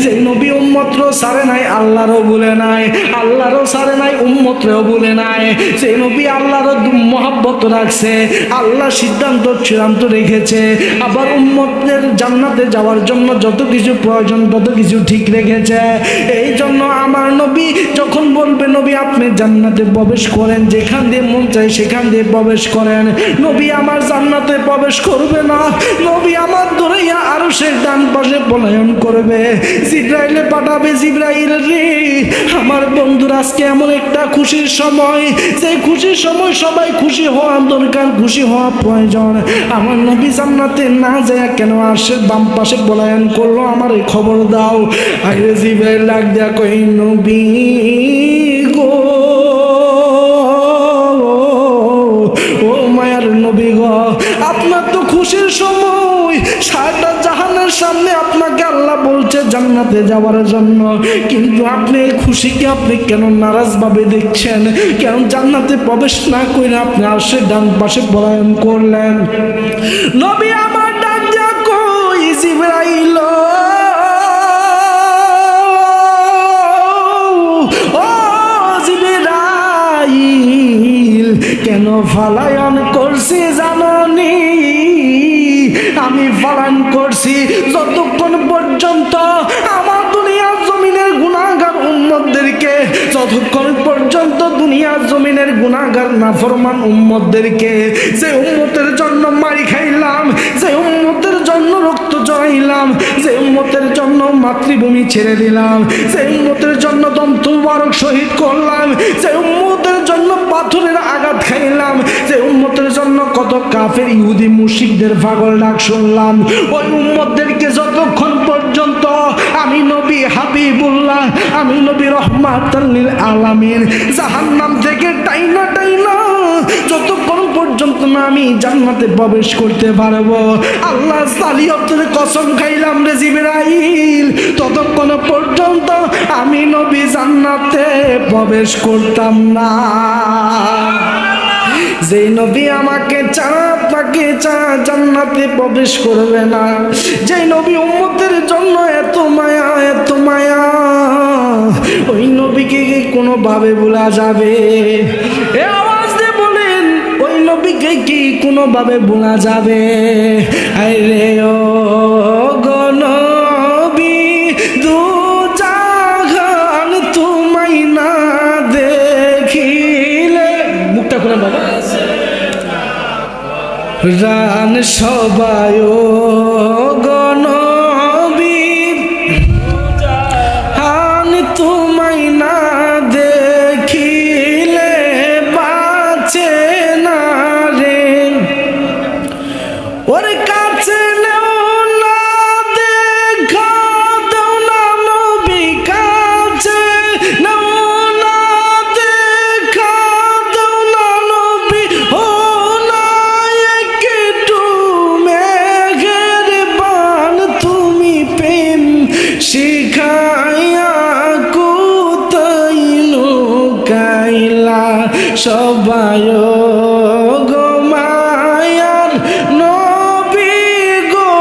যে নবী উম্মতরও ছাড়ে নাই আল্লাহরও বলে নাই, আল্লাহরও ছাড়ে নাই উম্মতরেও বলে নাই। সেই নবী আল্লাহর মহব্বত রাখছে, আল্লাহ সিদ্ধান্ত চূড়ান্ত রেখেছে, আবার উম্মতদের জান্নাতে যাওয়ার জন্য যত কিছু প্রয়োজন তত কিছু ঠিক রেখেছে। এই জন্য আমার নবী যখন বলবে নবী আপনি জান্নাতে প্রবেশ করেন, যেখান দিয়ে মন চায় সেখান দিয়ে প্রবেশ করেন, নবী আমার জান্নাতে প্রবেশ করবে না, নবী আমার ধরেইয়া আরশের ডান পাশে পলায়ন করবে, জিবরাইলে পাঠাবে জিবরাইল রে আমার বন্ধুরা আজকে এমন একটা খুশির সময়, সেই খুশির সময় সবাই খুশি হওয়া দরকার, খুশি হওয়া প্রয়োজন। আমার নবী জান্নাতে না যায় কেন আরশের বাম পাশে পলায়ন করলো আমার এই খবর দাও। আরে জিবরাইল ডাক দেয়া কই নবী গো ও মায়ার নবী গো আপনার তো খুশির সময়, সারা জাহানের সামনে আপনাকে আল্লাহ বলছে জান্নাতে যাওয়ার জন্য, কিন্তু আপনি এই খুশিকে আপনি কেন নারাজ ভাবে দেখছেন, কেন জান্নাতে প্রবেশ না করে আপনি আরশের ডান পাশে পলায়ন করলেন? নবী আমার ডাক দিয়া কই জিবরাইল ও জিবরাইল কেন পলায়ন করছি জাননি? আমি পলায়ন করছি যতক্ষণ পর্যন্ত আমার দুনিয়ার জমিনের গুনাহগার উম্মতদেরকে, যতক্ষণ পর্যন্ত দুনিয়ার জমিনের গুনাহগার নাফরমান উম্মতদেরকে, যে উম্মতের জন্য মারি খাইলাম, যে উম্মতের জন্য রক্ত জড়াইলাম, যে উম্মতের জন্য মাতৃভূমি ছেড়ে দিলাম, যে উম্মতের জন্য দন্ত মুবারক শহীদ করলাম, যে উম্মতের জন্য পাথরের আঘাত খাইলাম, যে উম্মতের জন্য কত কাফের ইহুদি মুশরিকদের পাগল ডাক শুনলাম, ওই উম্মতদেরকে যতক্ষণ পর্যন্ত আমি নবী হাবিবুল্লাহ, আমি নবী রহমাতুল লিল আলামিন জাহান্নাম থেকে টাইনা টাইনা যতক্ষণ পর্যন্ত না আমি জান্নাতে প্রবেশ করতে পারবো, আল্লাহ সালিয়তের কসম খাইলাম রে জিবরাইল, ততক্ষণ পর্যন্ত আমি নবী জান্নাতে প্রবেশ করতাম না। যে নবী আমাকে ছাড়া আপনাকে ছাড়া জান্নাতে প্রবেশ করবে না, যে নবী উম্মতের জন্য এত মায়া এত মায়া, ওই নবীকে কি কোনোভাবে ভোলা যাবে? এ আওয়াজ দিয়ে বলেন ওই নবীকে কি কোনোভাবে ভোলা যাবে? আরে ও গনবী দু জাহান তোমায় না দেখিলে, মুখটা খুলে বাবা রান সবাই ও গনবী হান তোমায় না দেখিলে বাঁচে না রে, ওর কাছে না দেখা দাও না নবী কাছে না দেখা দাও না নবী ও না একটু মেঘের বান তুমি প্রেম শিখাইয়া কোথায় লুকাইলা সবাই গো মায়ার নবী গো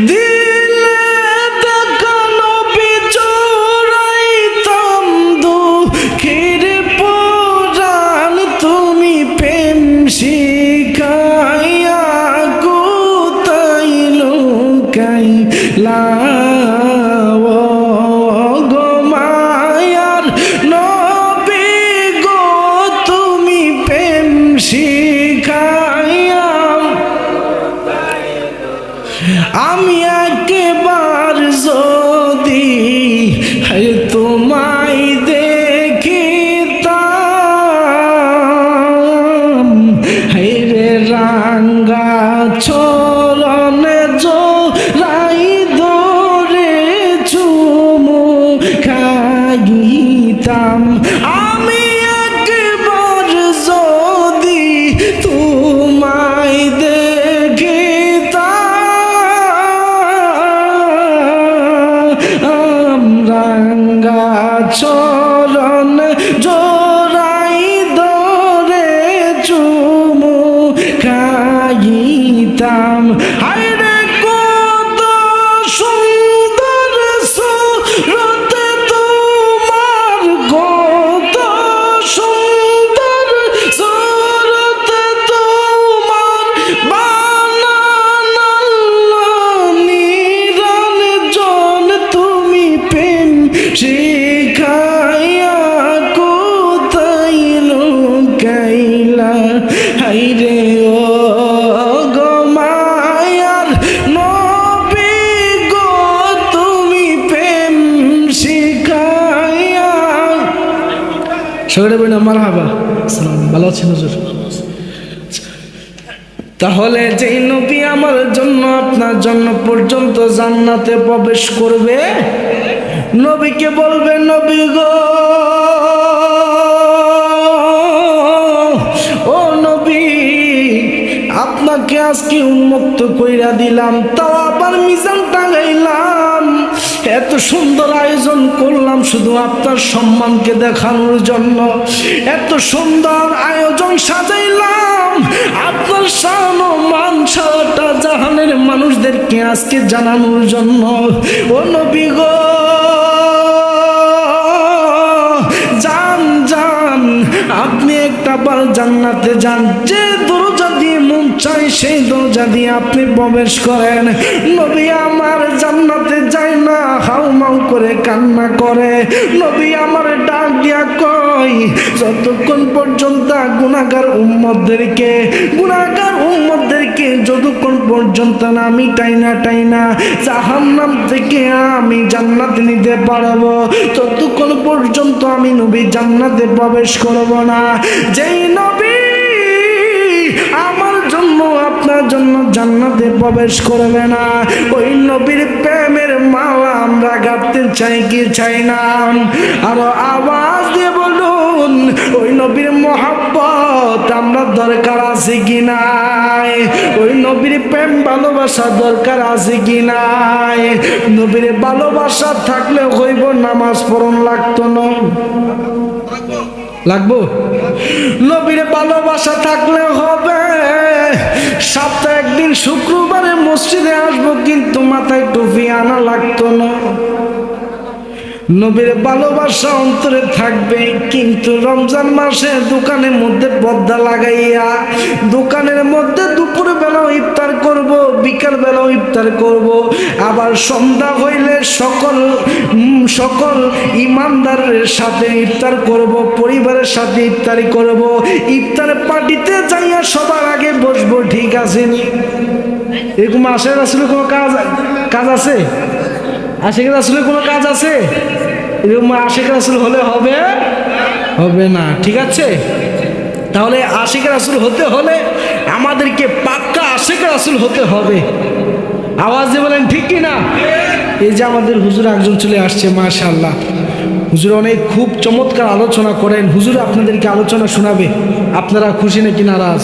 দিলে দেখানো বিচরাইতাম দুঃখের পরাণ তুমি প্রেম শিখাইয়া কোথায় লুকাইলা গো মায়ার নবী গো তুমি প্রেম শিখাইয়া আমি একবার যদি তোমায় দেখিতাম রে রাঙ্গা চরণে জোড়াই ধরে চুমু খাইতাম আমি একবার যদি তোমায় দেখিতাম রাঙ্গা চরণ জোড়াই ধরে চুমু খাইতাম হায়রে কত সুন্দর সুরত তোমার কত সুন্দর সুরত তোমার বানানো নিরঞ্জন তুমি প্রেম শিখাইয়া কোথায় লুকাইলা হায়রে ও গো মায়ার নবী গো তুমি প্রেম শিখাইয়া সবাই বলেন মারহাবা আসসালাম ভালো আছেন হুজুর তাহলে যেই নবী আমার জন্য আপনার জন্য পর্যন্ত জান্নাতে প্রবেশ করবে নবীকে বলবে নবী গো ও নবী আপনাকে আজকে উন্মুক্ত কইরা দিলাম তাও আবার মিজান টাঙাইলাম এত সুন্দর আয়োজন করলাম শুধু আপনার সম্মানকে দেখানোর জন্য এত সুন্দর আয়োজন সাজাইলাম আপনার শান ও মান সারাটা জাহানের মানুষদেরকে আজকে জানানোর জন্য ও নবী গো যান যান আপনি একটা বার জান্নাতে যান যে দরজা দিয়ে মন চাই সেই দরজা দিয়ে আপনি প্রবেশ করেন নবী আমার জান্নাতে যায় না হাউমাউ করে কান্না করে নবী আমার ডাক দিয়া কয় যতক্ষণ পর্যন্ত গুনাহগার উম্মতদেরকে যতক্ষণ পর্যন্ত না আমি টাইনা জাহান্নাম থেকে আমি জান্নাতে নিতে পারবো ততক্ষণ পর্যন্ত আমি নবী জান্নাতে প্রবেশ করব না যেই নবী আমার জন্য আপনার জন্য জান্নাতে প্রবেশ করবে না ওই নবীর প্রেমের মালা আমরা গাঁথতে চাই কি চাই না আরো আওয়াজ দিয়ে বলুন ওই নবীর মহব্বত আমরা দরকার আছে কি নাই ওই নবীর প্রেম ভালোবাসা দরকার আছে কি নাই নবীর ভালোবাসা থাকলে হইব নামাজ পড়ন লাগতো না লাগবো নবীর ভালোবাসা থাকলে হবে সপ্তাহে একদিন শুক্রবারে মসজিদে আসবো কিন্তু মাথায় টুপি আনা লাগতো না নবীর ভালোবাসা অন্তরে থাকবে কিন্তু রমজান মাসে দোকানের মধ্যে পর্দা লাগাইয়া দোকানের মধ্যে দুপুর বেলাও ইফতার করব বিকাল বেলাও ইফতার করব আবার সন্ধ্যা হইলে সকল ইমানদারের সাথে ইফতার করব পরিবারের সাথে ইফতারি করব ইফতার পার্টিতে যাইয়া সবার আগে বসবো ঠিক আছে নি এরকম আশেখ রাসূলের কোনো কাজ আছে আশেখ রাসূলের কোনো কাজ আছে এরকম আশেখ রাসূল হলে হবে না ঠিক আছে তাহলে আশেখ রাসূল হতে হলে আমাদেরকে পাক্কা আশেখ রাসূল হতে হবে আওয়াজ দিয়ে বলেন ঠিক কি না এই যে আমাদের হুজুর একজন চলে আসছে মাশাআল্লাহ হুজুর অনেক খুব চমৎকার আলোচনা করেন হুজুর আপনাদেরকে আলোচনা শোনাবে আপনারা খুশি নাকি নারাজ